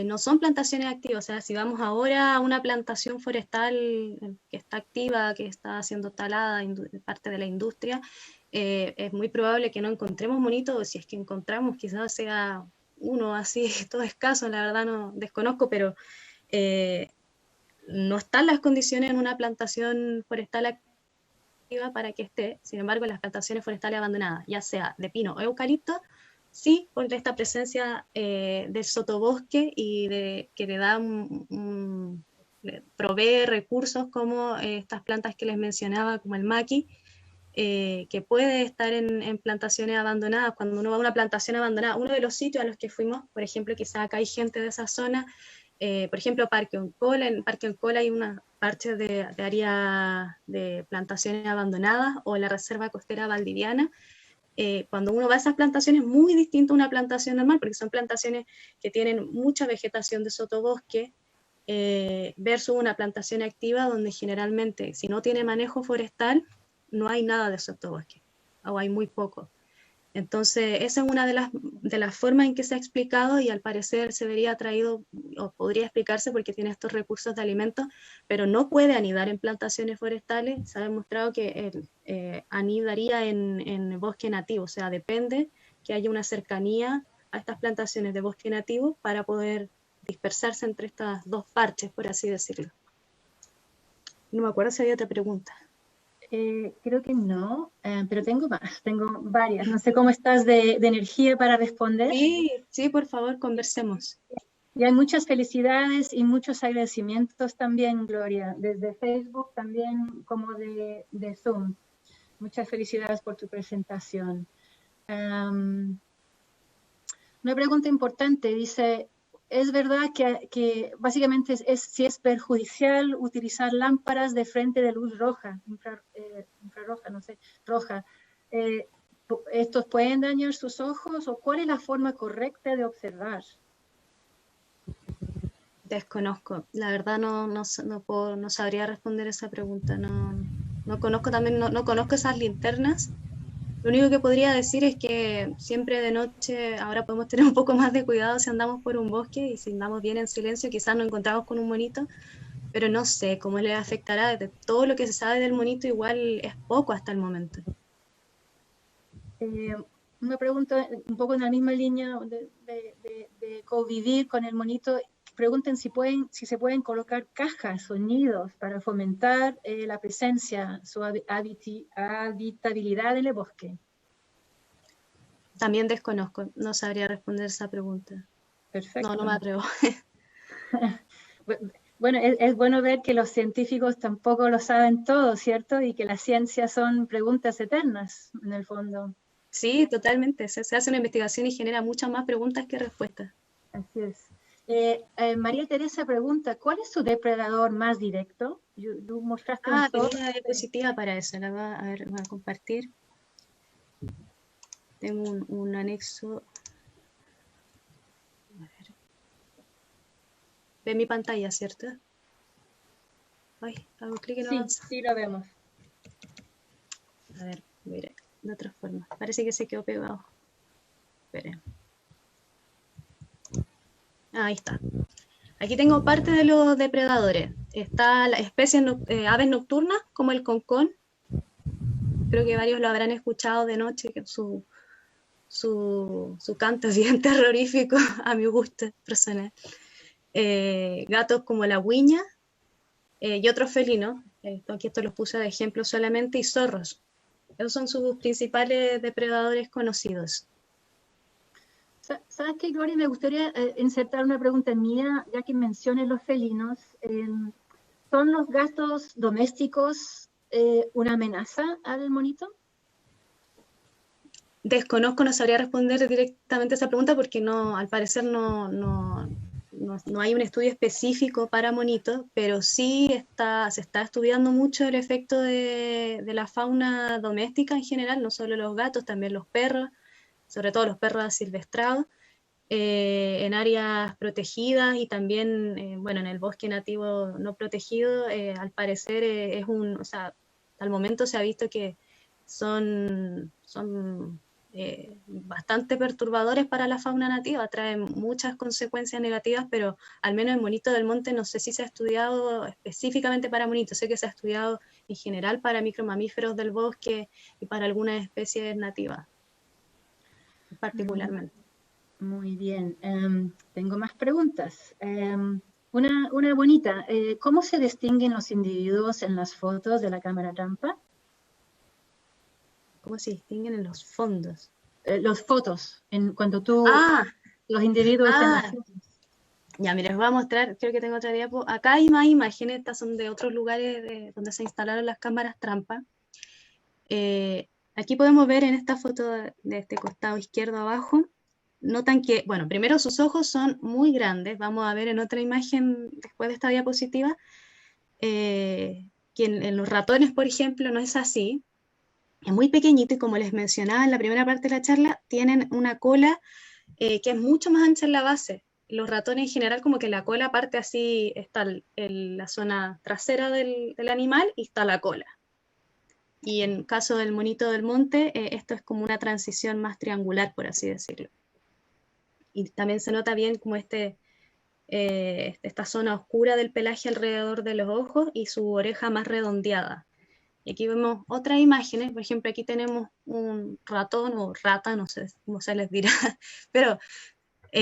No son plantaciones activas, o sea, si vamos ahora a una plantación forestal que está activa, que está siendo talada, parte de la industria, es muy probable que no encontremos monitos, o si es que encontramos, quizás sea uno así, todo escaso, la verdad no desconozco, pero no están las condiciones en una plantación forestal activa para que esté. Sin embargo, en las plantaciones forestales abandonadas, ya sea de pino o eucalipto, sí, por esta presencia del sotobosque y que le da provee recursos como estas plantas que les mencionaba, como el maqui, que puede estar en plantaciones abandonadas. Cuando uno va a una plantación abandonada, uno de los sitios a los que fuimos, por ejemplo, quizá acá hay gente de esa zona, por ejemplo, Parque Oncola. En Parque Oncola hay una parte de área de plantaciones abandonadas, o la Reserva Costera Valdiviana. Cuando uno va a esas plantaciones, muy distinto a una plantación normal, porque son plantaciones que tienen mucha vegetación de sotobosque, versus una plantación activa donde generalmente, si no tiene manejo forestal, no hay nada de sotobosque, o hay muy poco. Entonces, esa es una de las formas en que se ha explicado, y al parecer se vería traído, o podría explicarse porque tiene estos recursos de alimentos, pero no puede anidar en plantaciones forestales. Se ha demostrado que anidaría en bosque nativo, o sea, depende que haya una cercanía a estas plantaciones de bosque nativo para poder dispersarse entre estas dos parches, por así decirlo. No me acuerdo si había otra pregunta. Creo que no, pero tengo varias. No sé cómo estás de energía para responder. Sí, por favor, conversemos. Y hay muchas felicidades y muchos agradecimientos también, Gloria, desde Facebook también como de Zoom. Muchas felicidades por tu presentación. Una pregunta importante, dice, es verdad que básicamente si es perjudicial utilizar lámparas de frente de luz roja, infrarroja, no sé, roja. ¿Estos pueden dañar sus ojos o cuál es la forma correcta de observar? Desconozco, la verdad no sabría responder esa pregunta, no conozco también, no conozco esas linternas. Lo único que podría decir es que siempre de noche ahora podemos tener un poco más de cuidado si andamos por un bosque y si andamos bien en silencio, quizás nos encontramos con un monito, pero no sé cómo le afectará. De todo lo que se sabe del monito igual es poco hasta el momento. Una pregunta un poco en la misma línea de convivir con el monito. Pregunten si se pueden colocar cajas, sonidos para fomentar la presencia, su habitabilidad en el bosque. También desconozco, no sabría responder esa pregunta. Perfecto. No me atrevo. Bueno, es bueno ver que los científicos tampoco lo saben todo, ¿cierto? Y que las ciencias son preguntas eternas, en el fondo. Sí, totalmente. Se hace una investigación y genera muchas más preguntas que respuestas. Así es. María Teresa pregunta, ¿cuál es su depredador más directo? Tú mostraste un Tengo zorro. una diapositiva para eso, voy a compartir. Tengo un anexo. A ver. Ve mi pantalla, ¿cierto? Ay, hago clic y no avanza. Sí, lo vemos. A ver, mire, de otra forma. Parece que se quedó pegado. Esperen. Ahí está. Aquí tengo parte de los depredadores. Está la especie aves nocturnas, como el concón. Creo que varios lo habrán escuchado de noche, que su canto es bien terrorífico, a mi gusto personal. Gatos como la huiña y otros felinos. Aquí estos los puse de ejemplo solamente, y zorros. Esos son sus principales depredadores conocidos. ¿Sabes qué, Gloria? Me gustaría insertar una pregunta mía, ya que mencioné los felinos. ¿Son los gatos domésticos una amenaza al monito? Desconozco, no sabría responder directamente a esa pregunta porque al parecer no hay un estudio específico para monitos, pero sí se está estudiando mucho el efecto de la fauna doméstica en general, no solo los gatos, también los perros, sobre todo los perros asilvestrados, en áreas protegidas y también, en el bosque nativo no protegido. Al parecer o sea, al momento se ha visto que son bastante perturbadores para la fauna nativa, traen muchas consecuencias negativas, pero al menos en monito del monte no sé si se ha estudiado específicamente para monitos, sé que se ha estudiado en general para micromamíferos del bosque y para algunas especies nativas particularmente. Muy bien. Tengo más preguntas. Una bonita. ¿Cómo se distinguen los individuos en las fotos de la cámara trampa? ¿Cómo se distinguen en los fondos? Los fotos, cuando tú, los individuos en las fotos. Ya, mira, les voy a mostrar, creo que tengo otra diapo. Acá hay más imágenes, estas son de otros lugares donde se instalaron las cámaras trampa. Aquí podemos ver en esta foto de este costado izquierdo abajo, notan que, bueno, primero sus ojos son muy grandes, vamos a ver en otra imagen después de esta diapositiva, que en los ratones, por ejemplo, no es así, es muy pequeñito y como les mencionaba en la primera parte de la charla, tienen una cola que es mucho más ancha en la base. Los ratones en general como que la cola parte así, está la zona trasera del animal y está la cola. Y en caso del monito del monte, esto es como una transición más triangular, por así decirlo. Y también se nota bien como esta zona oscura del pelaje alrededor de los ojos y su oreja más redondeada. Y aquí vemos otras imágenes, por ejemplo, aquí tenemos un ratón o rata, no sé cómo se les dirá, pero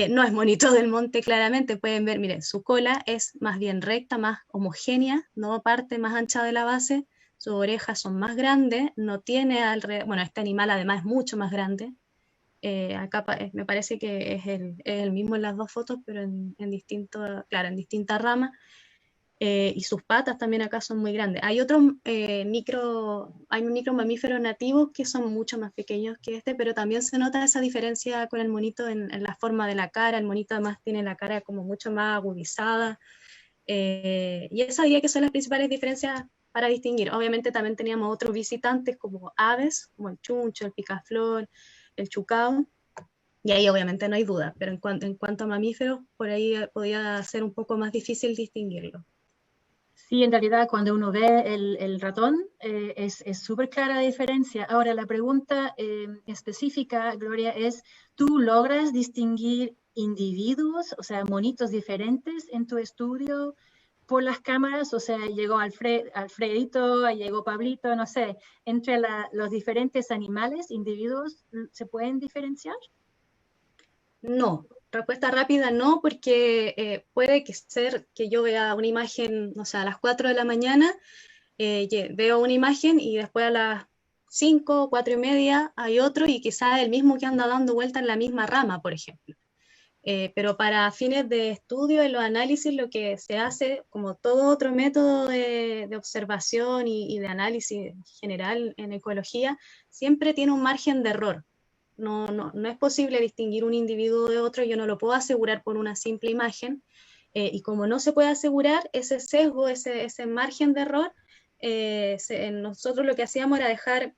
no es monito del monte claramente, pueden ver, miren, su cola es más bien recta, más homogénea, no parte más ancha de la base, sus orejas son más grandes, no tiene bueno, este animal además es mucho más grande, acá me parece que es el mismo en las dos fotos, pero en distintas ramas. y sus patas también acá son muy grandes. Hay otros hay micromamíferos nativos que son mucho más pequeños que este, pero también se nota esa diferencia con el monito en la forma de la cara. El monito además tiene la cara como mucho más agudizada, y esas diría que son las principales diferencias para distinguir. Obviamente también teníamos otros visitantes como aves, como el chuncho, el picaflor, el chucao, y ahí obviamente no hay duda, pero en cuanto a mamíferos, por ahí podía ser un poco más difícil distinguirlo. Sí, en realidad cuando uno ve el ratón es súper clara la diferencia. Ahora, la pregunta específica, Gloria, es, ¿tú logras distinguir individuos, o sea, monitos diferentes en tu estudio por las cámaras? O sea, llegó Alfredito, llegó Pablito, no sé, entre los diferentes animales, individuos, ¿se pueden diferenciar? No, respuesta rápida no, porque puede ser que yo vea una imagen, no sé, a las 4 de la mañana, veo una imagen y después a las 5, 4 y media hay otro y quizás el mismo que anda dando vuelta en la misma rama, por ejemplo. Pero para fines de estudio y los análisis, lo que se hace, como todo otro método de observación y de análisis general en ecología, siempre tiene un margen de error. No es posible distinguir un individuo de otro, yo no lo puedo asegurar por una simple imagen, y como no se puede asegurar ese sesgo, ese margen de error, nosotros lo que hacíamos era dejar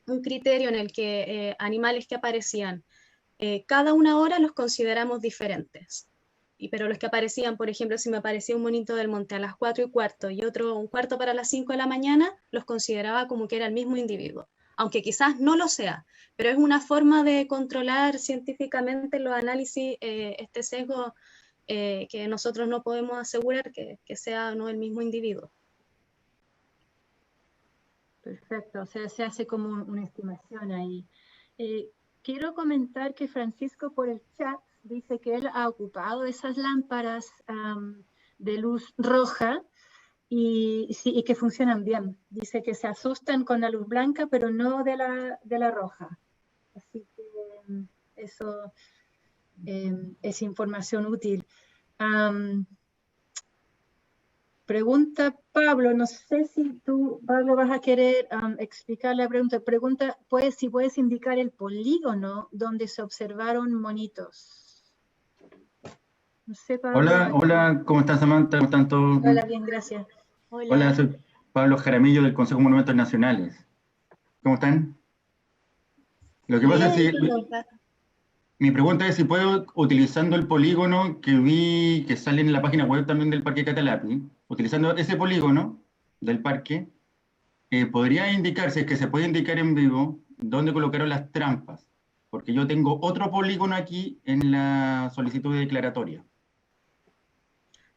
un criterio en el que animales que aparecían cada una hora los consideramos diferentes. Pero los que aparecían, por ejemplo, si me aparecía un monito del monte a las 4 y cuarto y otro un cuarto para las 5 de la mañana, los consideraba como que era el mismo individuo, aunque quizás no lo sea, pero es una forma de controlar científicamente los análisis, este sesgo, que nosotros no podemos asegurar que sea no el mismo individuo. Perfecto, o sea, se hace como una estimación ahí. Quiero comentar que Francisco por el chat dice que él ha ocupado esas lámparas de luz roja y que funcionan bien. Dice que se asustan con la luz blanca, pero no de la roja. Así que eso es información útil. Pregunta Pablo, no sé si tú, Pablo, vas a querer explicar la pregunta. Pregunta, si puedes indicar el polígono donde se observaron monitos. No sé, Pablo. Hola, hola, ¿cómo estás, Samantha? ¿Cómo están todos? Hola, bien, gracias. Hola, soy Pablo Jaramillo del Consejo de Monumentos Nacionales. ¿Cómo están? Lo que pasa es que mi pregunta es si puedo, utilizando el polígono que vi que sale en la página web también del Parque Catalapi, utilizando ese polígono del parque, podría indicar, si es que se puede indicar en vivo, dónde colocaron las trampas, porque yo tengo otro polígono aquí en la solicitud de declaratoria.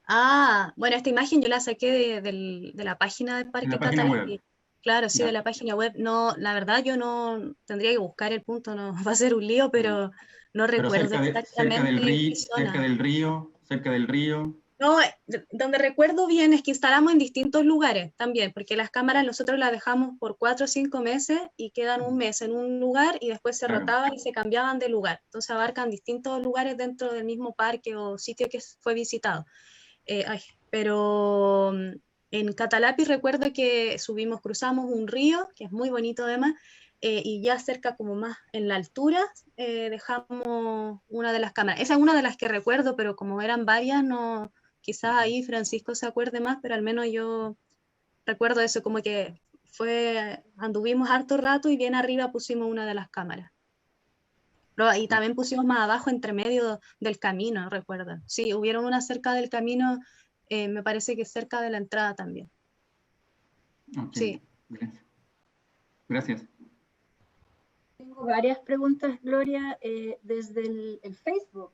Ah, bueno, esta imagen yo la saqué de la página del En Parque la página Catalapi. web. Claro, sí, Ya. de la página web. No, la verdad yo no tendría que buscar el punto, no va a ser un lío, pero no Pero recuerdo exactamente en qué cerca zona. del río, cerca del río. No, donde recuerdo bien es que instalamos en distintos lugares también, porque las cámaras nosotros las dejamos por 4 o 5 meses y quedan un mes en un lugar y después se Claro. rotaban y se cambiaban de lugar. Entonces abarcan distintos lugares dentro del mismo parque o sitio que fue visitado. Pero en Catalapi recuerdo que cruzamos un río, que es muy bonito además, y ya cerca como más en la altura dejamos una de las cámaras. Esa es una de las que recuerdo, pero como eran varias, no, quizás ahí Francisco se acuerde más, pero al menos yo recuerdo eso, como que anduvimos harto rato y bien arriba pusimos una de las cámaras. Y también pusimos más abajo, entre medio del camino, recuerdo. Sí, hubieron una cerca del camino, me parece que cerca de la entrada también. Ok, Sí. Gracias. Tengo varias preguntas, Gloria, desde el Facebook.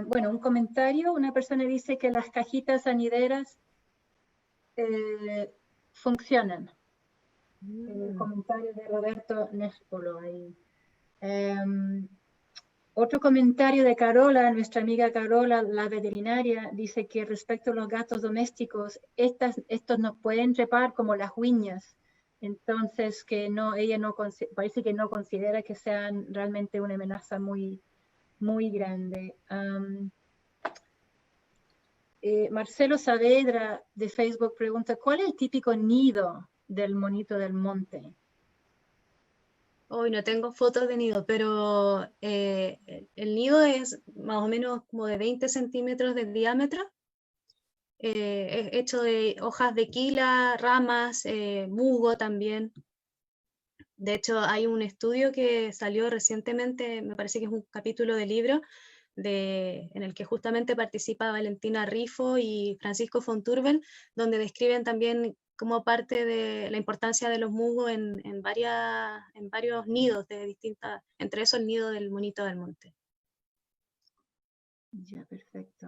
Bueno, un comentario, una persona dice que las cajitas anideras funcionan. Comentario de Roberto Nespolo ahí. Otro comentario de Carola, nuestra amiga Carola, la veterinaria, dice que respecto a los gatos domésticos, estos no pueden trepar como las huiñas. Entonces, que no, ella no parece que no considera que sean realmente una amenaza muy, muy grande. Marcelo Saavedra de Facebook pregunta, ¿cuál es el típico nido del monito del monte? Hoy no tengo fotos de nido, pero el nido es más o menos como de 20 centímetros de diámetro, es hecho de hojas de quila, ramas, musgo también. De hecho, hay un estudio que salió recientemente, me parece que es un capítulo de libro, en el que justamente participa Valentina Rifo y Francisco Fonturbel, donde describen también como parte de la importancia de los musgos en varios nidos de distintas, entre esos el nido del monito del monte. Ya, perfecto.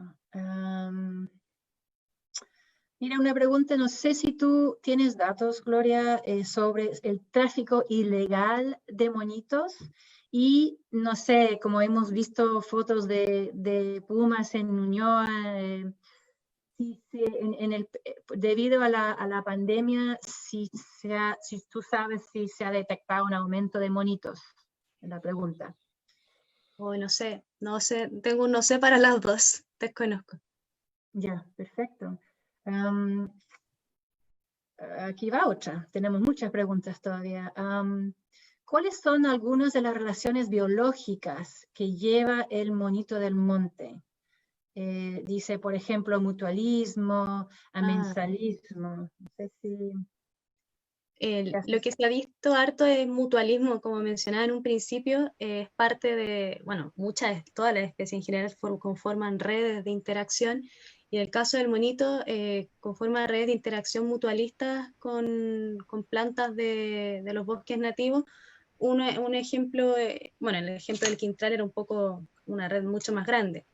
Mira, una pregunta, no sé si tú tienes datos, Gloria, sobre el tráfico ilegal de monitos y, no sé, como hemos visto fotos de pumas en Ñuñoa, debido a la pandemia, si tú sabes si se ha detectado un aumento de monitos, es la pregunta. Hoy no sé, tengo un no sé para las dos, desconozco. Ya, perfecto. Aquí va otra, tenemos muchas preguntas todavía. ¿Cuáles son algunas de las relaciones biológicas que lleva el monito del monte? Dice, por ejemplo, mutualismo, amensalismo. No sé si... Lo que se ha visto harto es mutualismo, como mencionaba en un principio, es parte de, bueno, todas las especies en general conforman redes de interacción, y en el caso del monito conforma redes de interacción mutualistas con plantas de los bosques nativos. Un ejemplo, bueno, el ejemplo del quintral era un poco una red mucho más grande.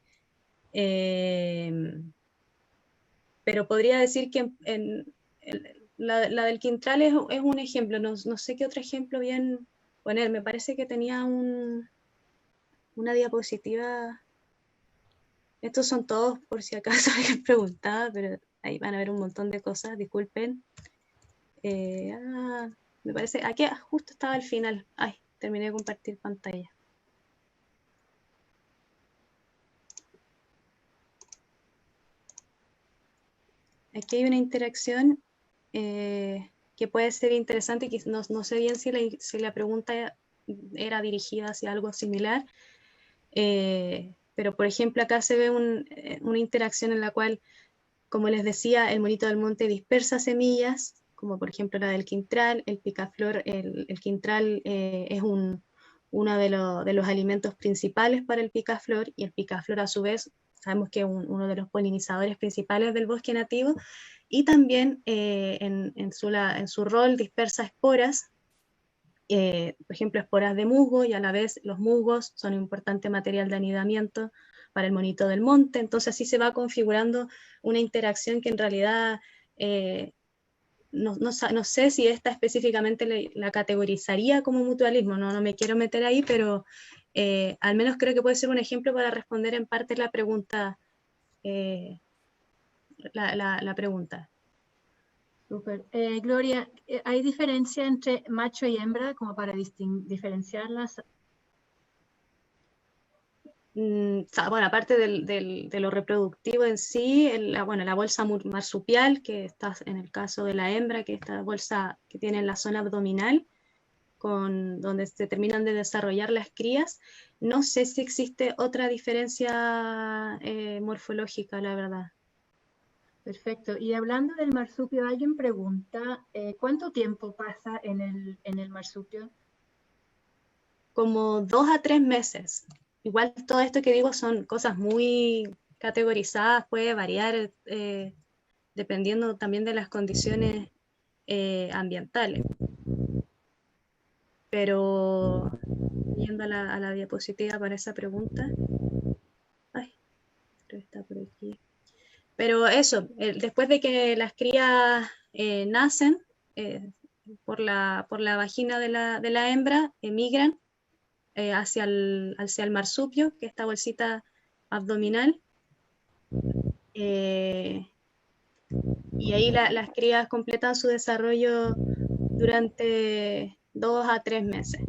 Pero podría decir que la del quintral es un ejemplo, no sé qué otro ejemplo bien poner, me parece que tenía una diapositiva, estos son todos por si acaso alguien preguntaba, pero ahí van a ver un montón de cosas, disculpen. Me parece, aquí justo estaba al final, ay, terminé de compartir pantalla. Aquí hay una interacción que puede ser interesante, que no sé bien si la pregunta era dirigida hacia algo similar, pero por ejemplo acá se ve una interacción en la cual, como les decía, el monito del monte dispersa semillas, como por ejemplo la del quintral, el picaflor, el quintral es uno de los alimentos principales para el picaflor, y el picaflor a su vez sabemos que es uno de los polinizadores principales del bosque nativo, y también en su rol dispersa esporas, por ejemplo esporas de musgo, y a la vez los musgos son un importante material de anidamiento para el monito del monte. Entonces así se va configurando una interacción que en realidad no sé si esta específicamente la categorizaría como mutualismo, no me quiero meter ahí, pero al menos creo que puede ser un ejemplo para responder en parte la pregunta. La pregunta. Súper. Gloria, ¿hay diferencia entre macho y hembra como para diferenciarlas? Bueno, aparte de lo reproductivo en sí, la bolsa marsupial, que está en el caso de la hembra, que esta bolsa que tiene en la zona abdominal, donde se terminan de desarrollar las crías, no sé si existe otra diferencia morfológica, la verdad. Perfecto. Y hablando del marsupio, alguien pregunta, ¿cuánto tiempo pasa en el marsupio? Como 2 a 3 meses. Igual todo esto que digo son cosas muy categorizadas, puede variar dependiendo también de las condiciones ambientales. Pero yendo a la diapositiva para esa pregunta. Ay, creo que está por aquí. Pero eso, después de que las crías nacen por la vagina de la hembra, emigran hacia el marsupio, que es esta bolsita abdominal. Y ahí las crías completan su desarrollo durante 2 a 3 meses.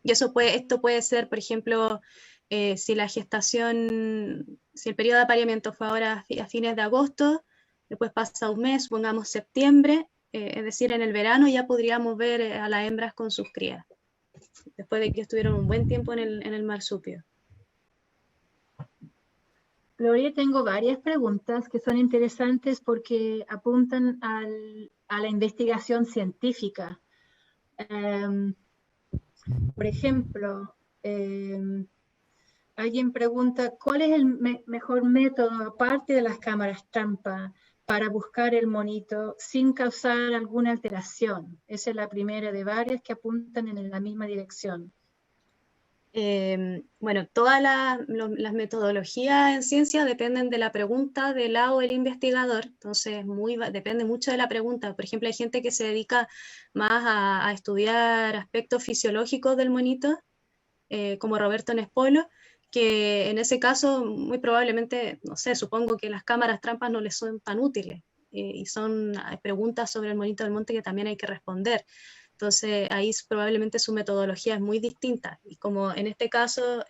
Y esto puede ser, por ejemplo, si la gestación, si el periodo de apareamiento fue ahora a fines de agosto, después pasa un mes, pongamos septiembre, es decir, en el verano ya podríamos ver a las hembras con sus crías, después de que estuvieron un buen tiempo en el marsupio. Gloria, tengo varias preguntas que son interesantes porque apuntan a la investigación científica. Por ejemplo, alguien pregunta, ¿cuál es el mejor método, aparte de las cámaras trampa, para buscar el monito sin causar alguna alteración? Esa es la primera de varias que apuntan en la misma dirección. Bueno, todas las metodologías en ciencia dependen de la pregunta del la o el investigador, entonces depende mucho de la pregunta. Por ejemplo, hay gente que se dedica más a estudiar aspectos fisiológicos del monito, como Roberto Nespolo, que en ese caso muy probablemente, no sé, supongo que las cámaras trampas no les son tan útiles, y son preguntas sobre el monito del monte que también hay que responder. Entonces ahí probablemente su metodología es muy distinta, y como en este caso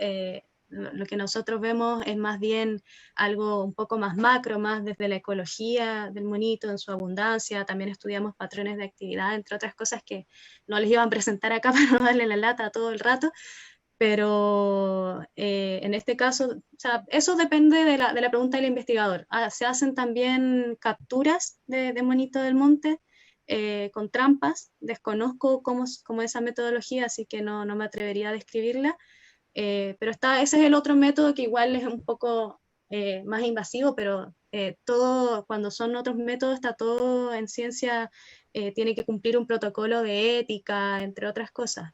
lo que nosotros vemos es más bien algo un poco más macro, más desde la ecología del monito en su abundancia. También estudiamos patrones de actividad, entre otras cosas que no les iban a presentar acá para no darle la lata todo el rato, pero en este caso, o sea, eso depende de la pregunta del investigador. Se hacen también capturas de monito del monte con trampas. Desconozco cómo esa metodología, así que no me atrevería a describirla, pero ese es el otro método que igual es un poco más invasivo, pero todo, cuando son otros métodos, está todo en ciencia, tiene que cumplir un protocolo de ética, entre otras cosas.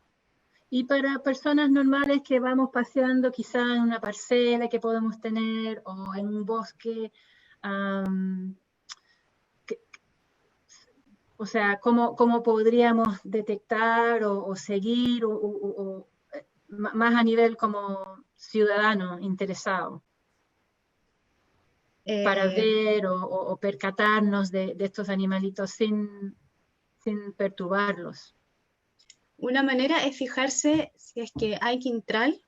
Y para personas normales que vamos paseando quizá en una parcela que podemos tener o en un bosque, o sea, ¿cómo podríamos detectar o seguir más a nivel como ciudadano interesado para ver o percatarnos de estos animalitos sin perturbarlos? Una manera es fijarse si es que hay quintral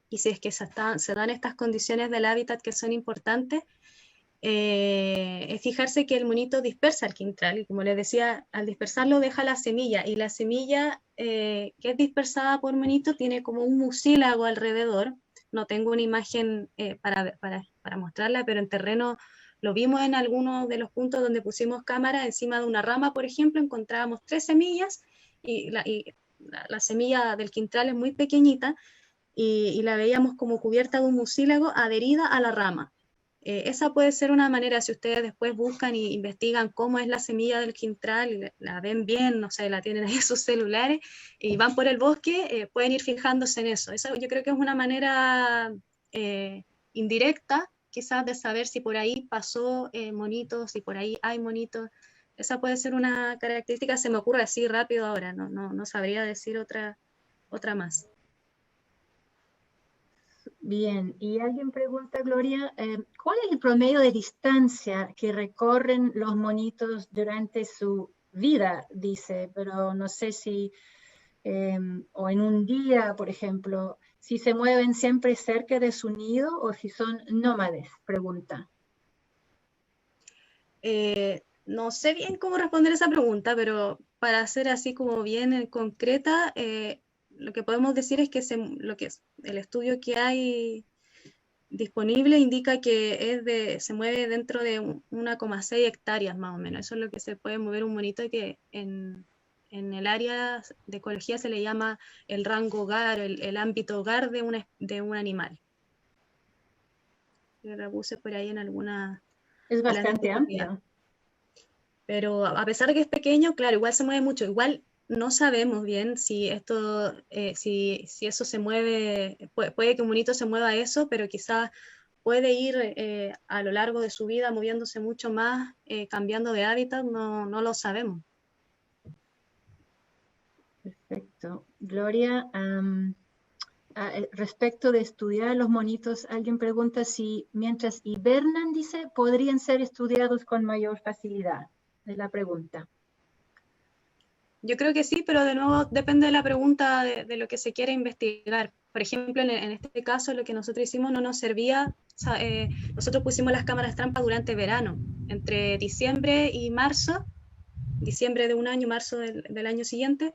y si es que se dan estas condiciones del hábitat que son importantes, es fijarse que el monito dispersa el quintral, y como les decía, al dispersarlo deja la semilla, y la semilla que es dispersada por monito tiene como un mucílago alrededor. No tengo una imagen para mostrarla, pero en terreno lo vimos en algunos de los puntos donde pusimos cámara. Encima de una rama, por ejemplo, encontrábamos 3 semillas, y la semilla del quintral es muy pequeñita, y la veíamos como cubierta de un mucílago adherida a la rama. Esa puede ser una manera, si ustedes después buscan y investigan cómo es la semilla del quintral, y la ven bien, no sé, la tienen ahí en sus celulares, y van por el bosque, pueden ir fijándose en eso. Eso yo creo que es una manera indirecta, quizás, de saber si por ahí pasó monitos, si por ahí hay monitos. Esa puede ser una característica, se me ocurre así rápido ahora, no sabría decir otra más. Bien, y alguien pregunta, Gloria, ¿cuál es el promedio de distancia que recorren los monitos durante su vida? Dice, pero no sé si, o en un día, por ejemplo, si se mueven siempre cerca de su nido o si son nómades, pregunta. No sé bien cómo responder esa pregunta, pero para ser así como bien concreta, lo que podemos decir es que el estudio que hay disponible indica que se mueve dentro de 1,6 hectáreas más o menos. Eso es lo que se puede mover un monito, y que en el área de ecología se le llama el rango hogar, el ámbito hogar de un animal. Yo la puse por ahí en alguna... Es bastante amplio. Pero a pesar de que es pequeño, claro, igual se mueve mucho. Igual no sabemos bien si esto, si eso se mueve, puede que un monito se mueva a eso, pero quizás puede ir a lo largo de su vida moviéndose mucho más, cambiando de hábitat, no lo sabemos. Perfecto. Gloria, respecto de estudiar los monitos, alguien pregunta si mientras hibernan, dice, podrían ser estudiados con mayor facilidad. Es la pregunta. Yo creo que sí, pero de nuevo depende de la pregunta de lo que se quiere investigar. Por ejemplo, en este caso lo que nosotros hicimos no nos servía, nosotros pusimos las cámaras trampa durante verano, entre diciembre y marzo, diciembre de un año, marzo del año siguiente,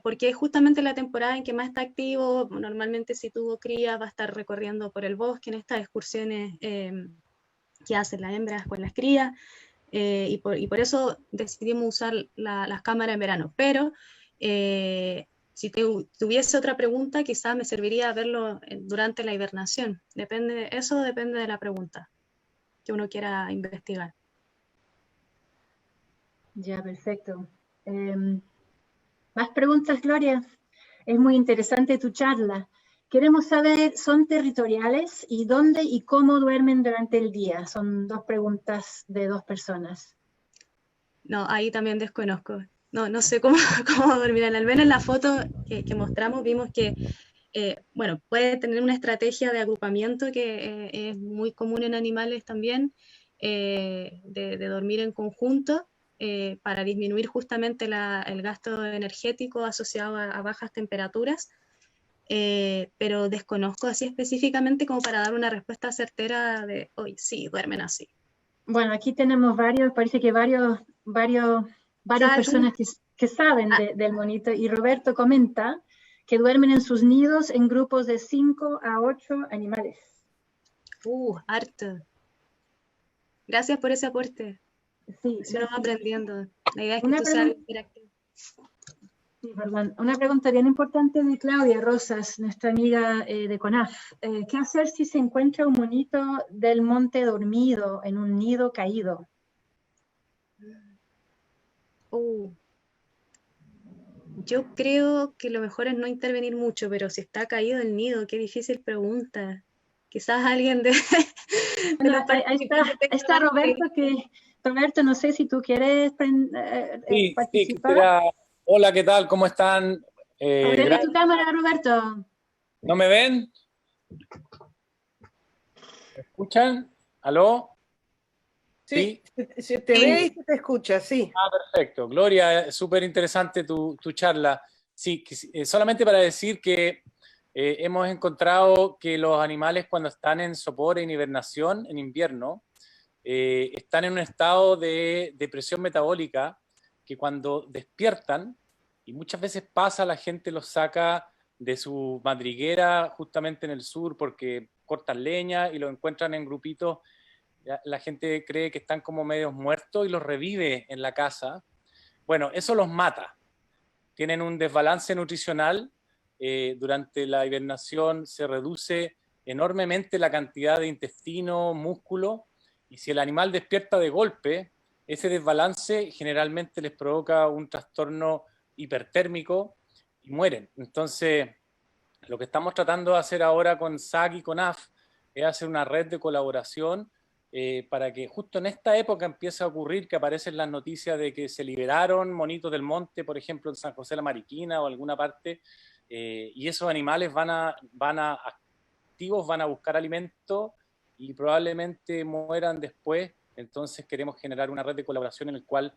porque es justamente la temporada en que más está activo. Normalmente si tuvo cría va a estar recorriendo por el bosque en estas excursiones que hacen las hembras con las crías. Y por eso decidimos usar las cámaras en verano. Pero si tuviese otra pregunta, quizás me serviría verlo durante la hibernación. Eso depende de la pregunta que uno quiera investigar. Ya, perfecto. ¿Más preguntas, Gloria? Es muy interesante tu charla. Queremos saber, ¿son territoriales? ¿Y dónde y cómo duermen durante el día? Son 2 preguntas de 2 personas. No, ahí también desconozco. No sé cómo dormirán. Al menos en la foto que mostramos vimos que, bueno, puede tener una estrategia de agrupamiento que es muy común en animales también, de dormir en conjunto, para disminuir justamente el gasto energético asociado a bajas temperaturas. Pero desconozco así específicamente como para dar una respuesta certera de, hoy sí, duermen así. Bueno, aquí tenemos parece que varias personas que saben del monito, y Roberto comenta que duermen en sus nidos en grupos de 5 a 8 animales. Harto. Gracias por ese aporte. Sí, se va aprendiendo. La idea es que una tú seas interactivo. Sí, perdón. Una pregunta bien importante de Claudia Rosas, nuestra amiga de CONAF. ¿Qué hacer si se encuentra un monito del monte dormido en un nido caído? Yo creo que lo mejor es no intervenir mucho, pero si está caído el nido, qué difícil pregunta. Quizás alguien de... Bueno, ahí está Roberto, Roberto, no sé si tú quieres participar. Sí, quisiera... Hola, ¿qué tal? ¿Cómo están? Abre tu cámara, Roberto. ¿No me ven? ¿Me escuchan? ¿Aló? Sí, se te ve y se te escucha, sí. Perfecto. Gloria, súper interesante tu charla. Sí, solamente para decir que hemos encontrado que los animales cuando están en sopor, en hibernación, en invierno, están en un estado de depresión metabólica que cuando despiertan, y muchas veces pasa, la gente los saca de su madriguera justamente en el sur porque cortan leña y los encuentran en grupitos. La gente cree que están como medios muertos y los revive en la casa. Bueno, eso los mata. Tienen un desbalance nutricional. Durante la hibernación se reduce enormemente la cantidad de intestino, músculo, y si el animal despierta de golpe, ese desbalance generalmente les provoca un trastorno hipertérmico y mueren. Entonces, lo que estamos tratando de hacer ahora con SAC y con AF es hacer una red de colaboración para que justo en esta época empiece a ocurrir que aparecen las noticias de que se liberaron monitos del monte, por ejemplo, en San José de la Mariquina o alguna parte, y esos animales van a buscar alimento y probablemente mueran después. Entonces queremos generar una red de colaboración en la cual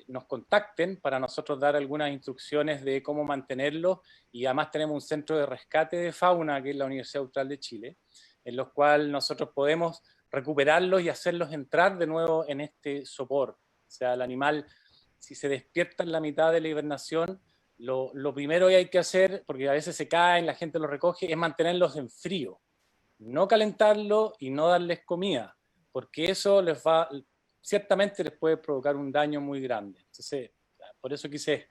nos contacten para nosotros dar algunas instrucciones de cómo mantenerlos, y además tenemos un centro de rescate de fauna que es la Universidad Austral de Chile, en los cuales nosotros podemos recuperarlos y hacerlos entrar de nuevo en este sopor. O sea, el animal, si se despierta en la mitad de la hibernación, lo primero que hay que hacer, porque a veces se caen, la gente los recoge, es mantenerlos en frío. No calentarlos y no darles comida, porque eso ciertamente les puede provocar un daño muy grande. Entonces, por eso quise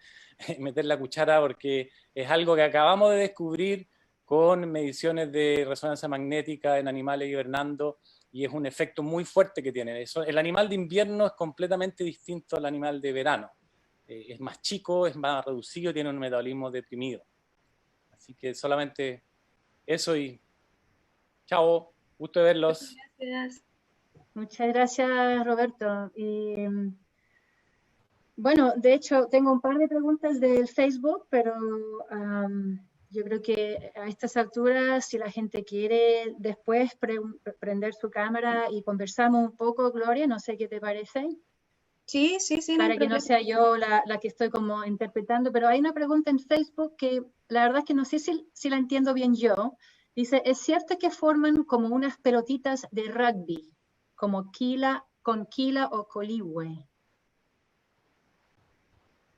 meter la cuchara, porque es algo que acabamos de descubrir con mediciones de resonancia magnética en animales hibernando, y es un efecto muy fuerte que tiene. El animal de invierno es completamente distinto al animal de verano. Es más chico, es más reducido, tiene un metabolismo deprimido. Así que solamente eso y chao, gusto de verlos. Gracias. Muchas gracias, Roberto. Y, bueno, de hecho, tengo un par de preguntas del Facebook, pero yo creo que a estas alturas, si la gente quiere después prender su cámara y conversamos un poco, Gloria, no sé qué te parece. Sí, sí, sí, no hay para que no problema. sea yo la que estoy como interpretando, pero hay una pregunta en Facebook que la verdad es que no sé si la entiendo bien yo. Dice, ¿es cierto que forman como unas pelotitas de rugby, como con quila o coligüe?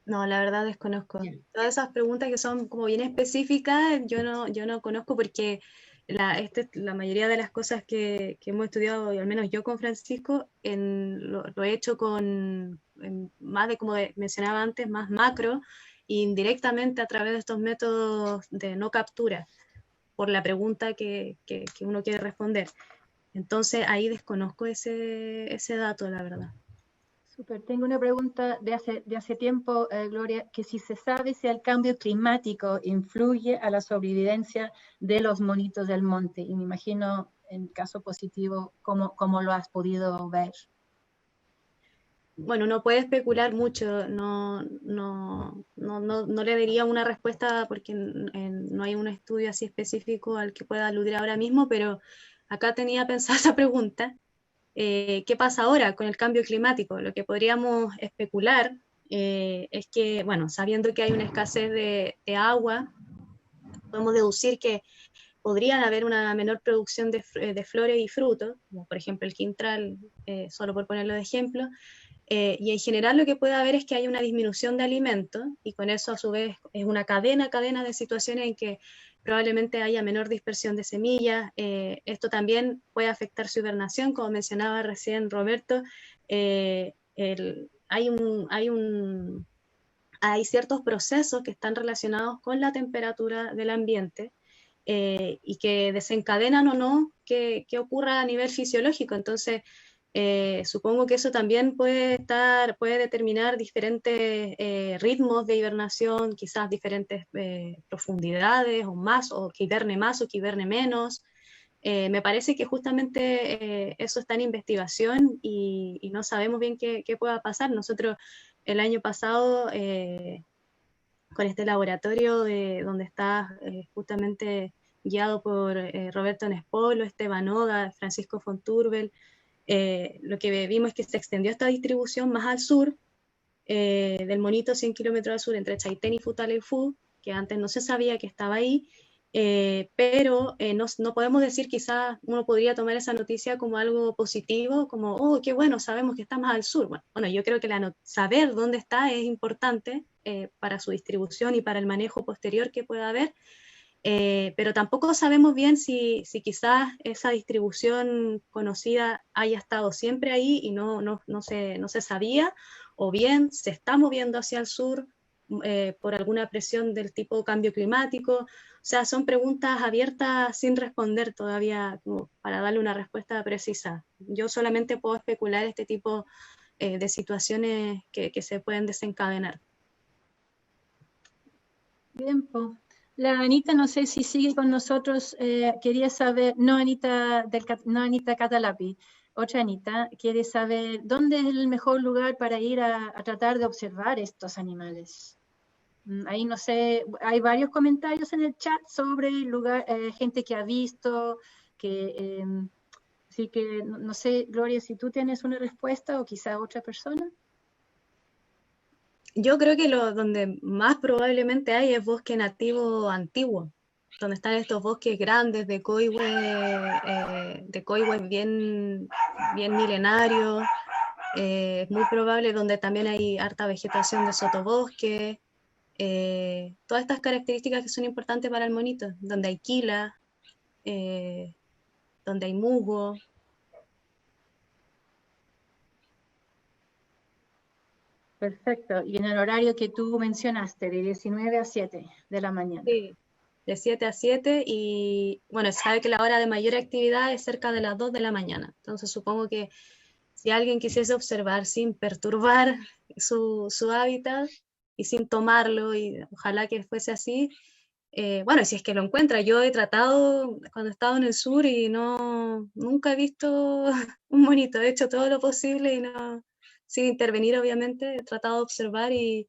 No, la verdad desconozco. Bien. Todas esas preguntas que son como bien específicas, yo no conozco porque la mayoría de las cosas que hemos estudiado, y al menos yo con Francisco, lo he hecho más de, como mencionaba antes, más macro, e indirectamente a través de estos métodos de no captura, por la pregunta que uno quiere responder. Entonces ahí desconozco ese dato, la verdad. Súper. Tengo una pregunta de hace tiempo, Gloria, que si se sabe si el cambio climático influye a la sobrevivencia de los monitos del monte. Y me imagino, en caso positivo, cómo lo has podido ver. Bueno, uno puede especular mucho, no le daría una respuesta porque no hay un estudio así específico al que pueda aludir ahora mismo, pero acá tenía pensada esa pregunta. ¿Qué pasa ahora con el cambio climático? Lo que podríamos especular es que, bueno, sabiendo que hay una escasez de agua, podemos deducir que podrían haber una menor producción de flores y frutos, como por ejemplo el quintral, solo por ponerlo de ejemplo, y en general lo que puede haber es que hay una disminución de alimentos y con eso a su vez es una cadena de situaciones en que probablemente haya menor dispersión de semillas. Esto también puede afectar su hibernación, como mencionaba recién Roberto. Hay ciertos procesos que están relacionados con la temperatura del ambiente y que desencadenan o no que ocurra a nivel fisiológico. Entonces, supongo que eso también puede determinar diferentes ritmos de hibernación, quizás diferentes profundidades o que hiberne más o que hiberne menos. Me parece que justamente eso está en investigación y no sabemos bien qué pueda pasar. Nosotros el año pasado, con este laboratorio donde está justamente guiado por Roberto Nespolo, Esteban Oda, Francisco Fonturbel, lo que vimos es que se extendió esta distribución más al sur, del monito 100 kilómetros al sur, entre Chaitén y Futaleufú, que antes no se sabía que estaba ahí, pero no podemos decir, quizás uno podría tomar esa noticia como algo positivo, como, oh, qué bueno, sabemos que está más al sur. Bueno, yo creo que saber dónde está es importante para su distribución y para el manejo posterior que pueda haber, pero tampoco sabemos bien si quizás esa distribución conocida haya estado siempre ahí y no se sabía, o bien se está moviendo hacia el sur por alguna presión del tipo cambio climático. O sea, son preguntas abiertas sin responder todavía como para darle una respuesta precisa. Yo solamente puedo especular este tipo de situaciones que se pueden desencadenar. Bien, pues. La Anita, no sé si sigue con nosotros, quería saber, no Anita Catalapi, otra Anita, quiere saber dónde es el mejor lugar para ir a tratar de observar estos animales. Ahí no sé, hay varios comentarios en el chat sobre el lugar, gente que ha visto, así que no sé, Gloria, si tú tienes una respuesta o quizá otra persona. Yo creo que donde más probablemente hay es bosque nativo antiguo, donde están estos bosques grandes de coihue bien milenarios. Es muy probable donde también hay harta vegetación de sotobosque. Todas estas características que son importantes para el monito, donde hay quila, donde hay musgo. Perfecto, y en el horario que tú mencionaste, de 19 a 7 de la mañana. Sí, de 7 a 7 y bueno, sabe que la hora de mayor actividad es cerca de las 2 de la mañana. Entonces supongo que si alguien quisiese observar sin perturbar su hábitat y sin tomarlo, y ojalá que fuese así, bueno, si es que lo encuentra, yo he tratado cuando he estado en el sur y nunca he visto un monito, he hecho todo lo posible y no, sin intervenir obviamente, he tratado de observar y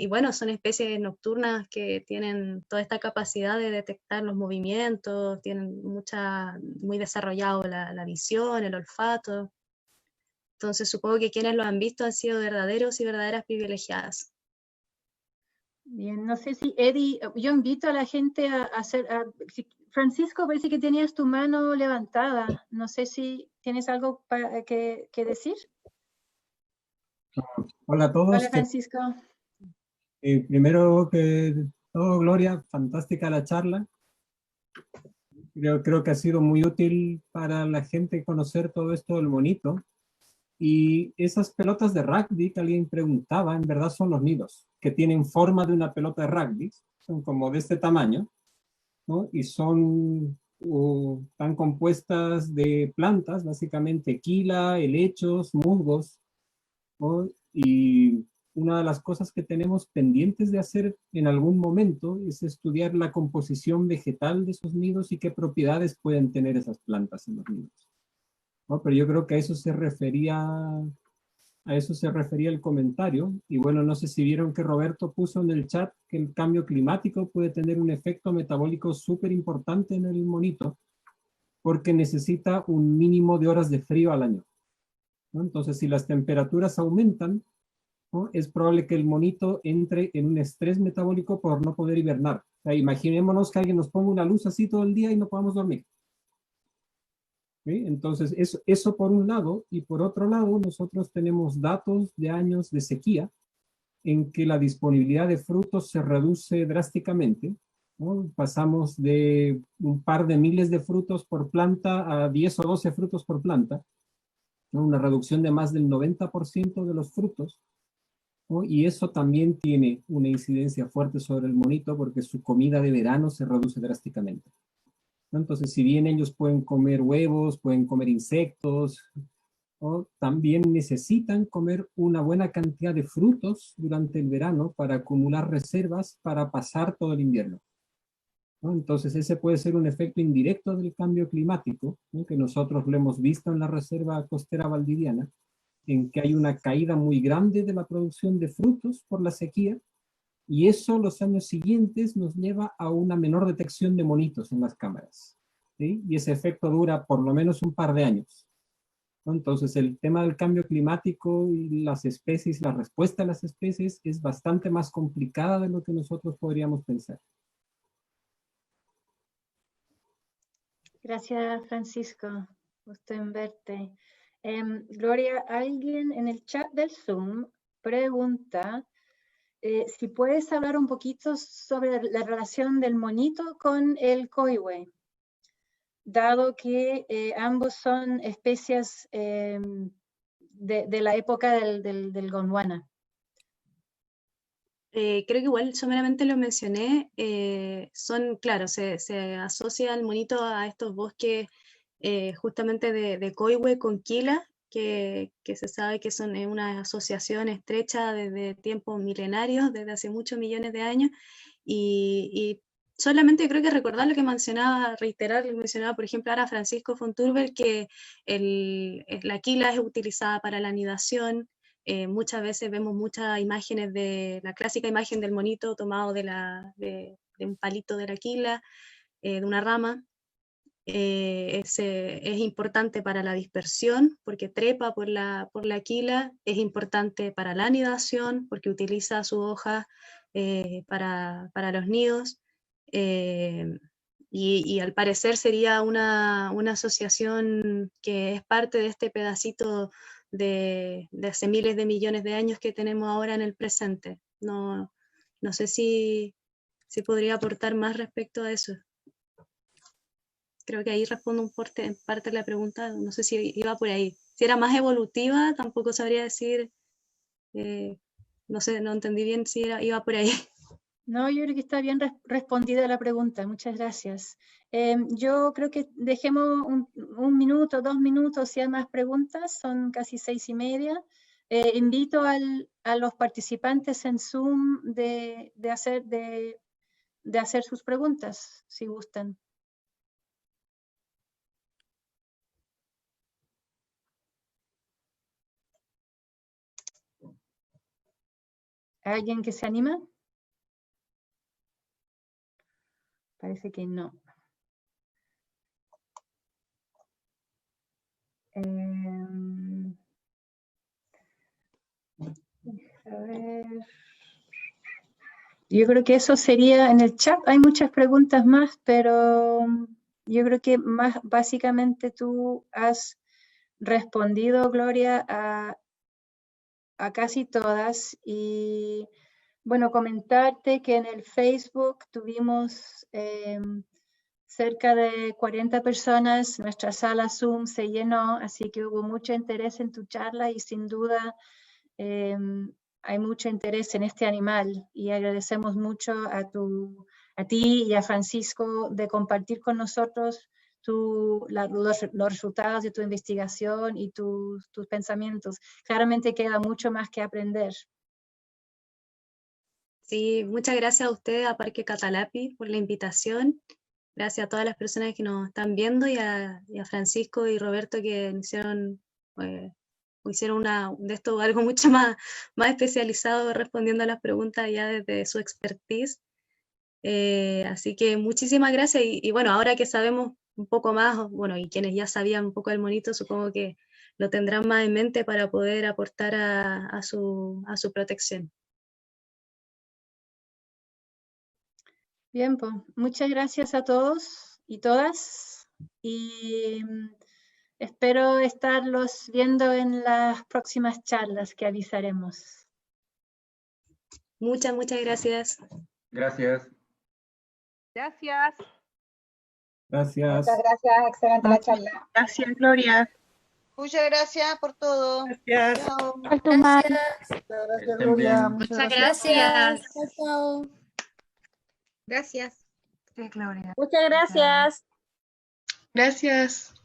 bueno, son especies nocturnas que tienen toda esta capacidad de detectar los movimientos, tienen muy desarrollado la visión, el olfato. Entonces supongo que quienes lo han visto han sido verdaderos y verdaderas privilegiadas. Bien, no sé si Eddie, yo invito a la gente a hacer, Francisco, parece que tenías tu mano levantada, no sé si tienes algo que decir. Hola a todos. Hola Francisco. Primero que todo, Gloria, fantástica la charla. Creo que ha sido muy útil para la gente conocer todo esto del monito. Y esas pelotas de rugby que alguien preguntaba, en verdad son los nidos, que tienen forma de una pelota de rugby, son como de este tamaño, ¿no? Y son están compuestas de plantas, básicamente quila, helechos, musgos, ¿no? Y una de las cosas que tenemos pendientes de hacer en algún momento es estudiar la composición vegetal de esos nidos y qué propiedades pueden tener esas plantas en los nidos, ¿no? Pero yo creo que a eso se refería el comentario. Y bueno, no sé si vieron que Roberto puso en el chat que el cambio climático puede tener un efecto metabólico súper importante en el monito, porque necesita un mínimo de horas de frío al año, ¿no? Entonces, si las temperaturas aumentan, ¿no?, es probable que el monito entre en un estrés metabólico por no poder hibernar. O sea, imaginémonos que alguien nos ponga una luz así todo el día y no podamos dormir. ¿Sí? Entonces, eso por un lado, y por otro lado, nosotros tenemos datos de años de sequía en que la disponibilidad de frutos se reduce drásticamente, ¿no? Pasamos de un par de miles de frutos por planta a 10 o 12 frutos por planta, ¿no? Una reducción de más del 90% de los frutos, ¿no? Y eso también tiene una incidencia fuerte sobre el monito porque su comida de verano se reduce drásticamente, ¿no? Entonces, si bien ellos pueden comer huevos, pueden comer insectos, ¿no?, también necesitan comer una buena cantidad de frutos durante el verano para acumular reservas para pasar todo el invierno, ¿no? Entonces, ese puede ser un efecto indirecto del cambio climático, ¿no?, que nosotros lo hemos visto en la Reserva Costera Valdiviana, en que hay una caída muy grande de la producción de frutos por la sequía, y eso los años siguientes nos lleva a una menor detección de monitos en las cámaras, ¿sí? Y ese efecto dura por lo menos un par de años, ¿no? Entonces, el tema del cambio climático y las especies, la respuesta a las especies es bastante más complicada de lo que nosotros podríamos pensar. Gracias Francisco, gusto en verte. Gloria, alguien en el chat del Zoom pregunta si puedes hablar un poquito sobre la relación del monito con el coihue, dado que ambos son especies de la época del Gondwana. Creo que igual someramente lo mencioné, claro, se asocia el monito a estos bosques justamente de coihue con quila, que se sabe que son una asociación estrecha desde tiempos milenarios, desde hace muchos millones de años, y solamente creo que recordar lo que mencionaba, reiterar lo que mencionaba, por ejemplo, ahora Francisco Fonturber, que la quila es utilizada para la anidación. Muchas veces vemos muchas imágenes de la clásica imagen del monito tomado de un palito de la quila, de una rama. Es importante para la dispersión porque trepa por la quila, es importante para la anidación porque utiliza su hoja para los nidos, y al parecer sería una asociación que es parte de este pedacito de hace miles de millones de años que tenemos ahora en el presente. No sé si podría aportar más respecto a eso. Creo que ahí respondo en parte la pregunta, no sé si iba por ahí. Si era más evolutiva, tampoco sabría decir, no sé, no entendí bien si iba por ahí. No, yo creo que está bien respondida la pregunta, muchas gracias. Yo creo que dejemos un minuto, 2 minutos, si hay más preguntas, son casi 6:30. Invito a los participantes en Zoom de hacer sus preguntas, si gustan. ¿Alguien que se anima? Parece que no. A ver. Yo creo que eso sería en el chat. Hay muchas preguntas más, pero yo creo que más básicamente tú has respondido, Gloria, a casi todas. Y bueno, comentarte que en el Facebook tuvimos cerca de 40 personas, nuestra sala Zoom se llenó, así que hubo mucho interés en tu charla y sin duda hay mucho interés en este animal y agradecemos mucho a ti y a Francisco de compartir con nosotros los resultados de tu investigación y tus pensamientos. Claramente queda mucho más que aprender. Sí, muchas gracias a ustedes, a Parque Catalapi, por la invitación. Gracias a todas las personas que nos están viendo y a Francisco y Roberto que hicieron de esto algo mucho más especializado respondiendo a las preguntas ya desde su expertise. Así que muchísimas gracias y bueno, ahora que sabemos un poco más, bueno, y quienes ya sabían un poco del monito, supongo que lo tendrán más en mente para poder aportar a su protección. Bien, pues muchas gracias a todos y todas y espero estarlos viendo en las próximas charlas que avisaremos. Muchas gracias. Gracias. Gracias. Gracias. Muchas gracias, excelente la charla. Gracias, Gloria. Muchas gracias por todo. Gracias. Chao. Estén Gloria. bien. Muchas Gracias. Chao. Gracias. Sí, Gloria. Muchas gracias. Gracias.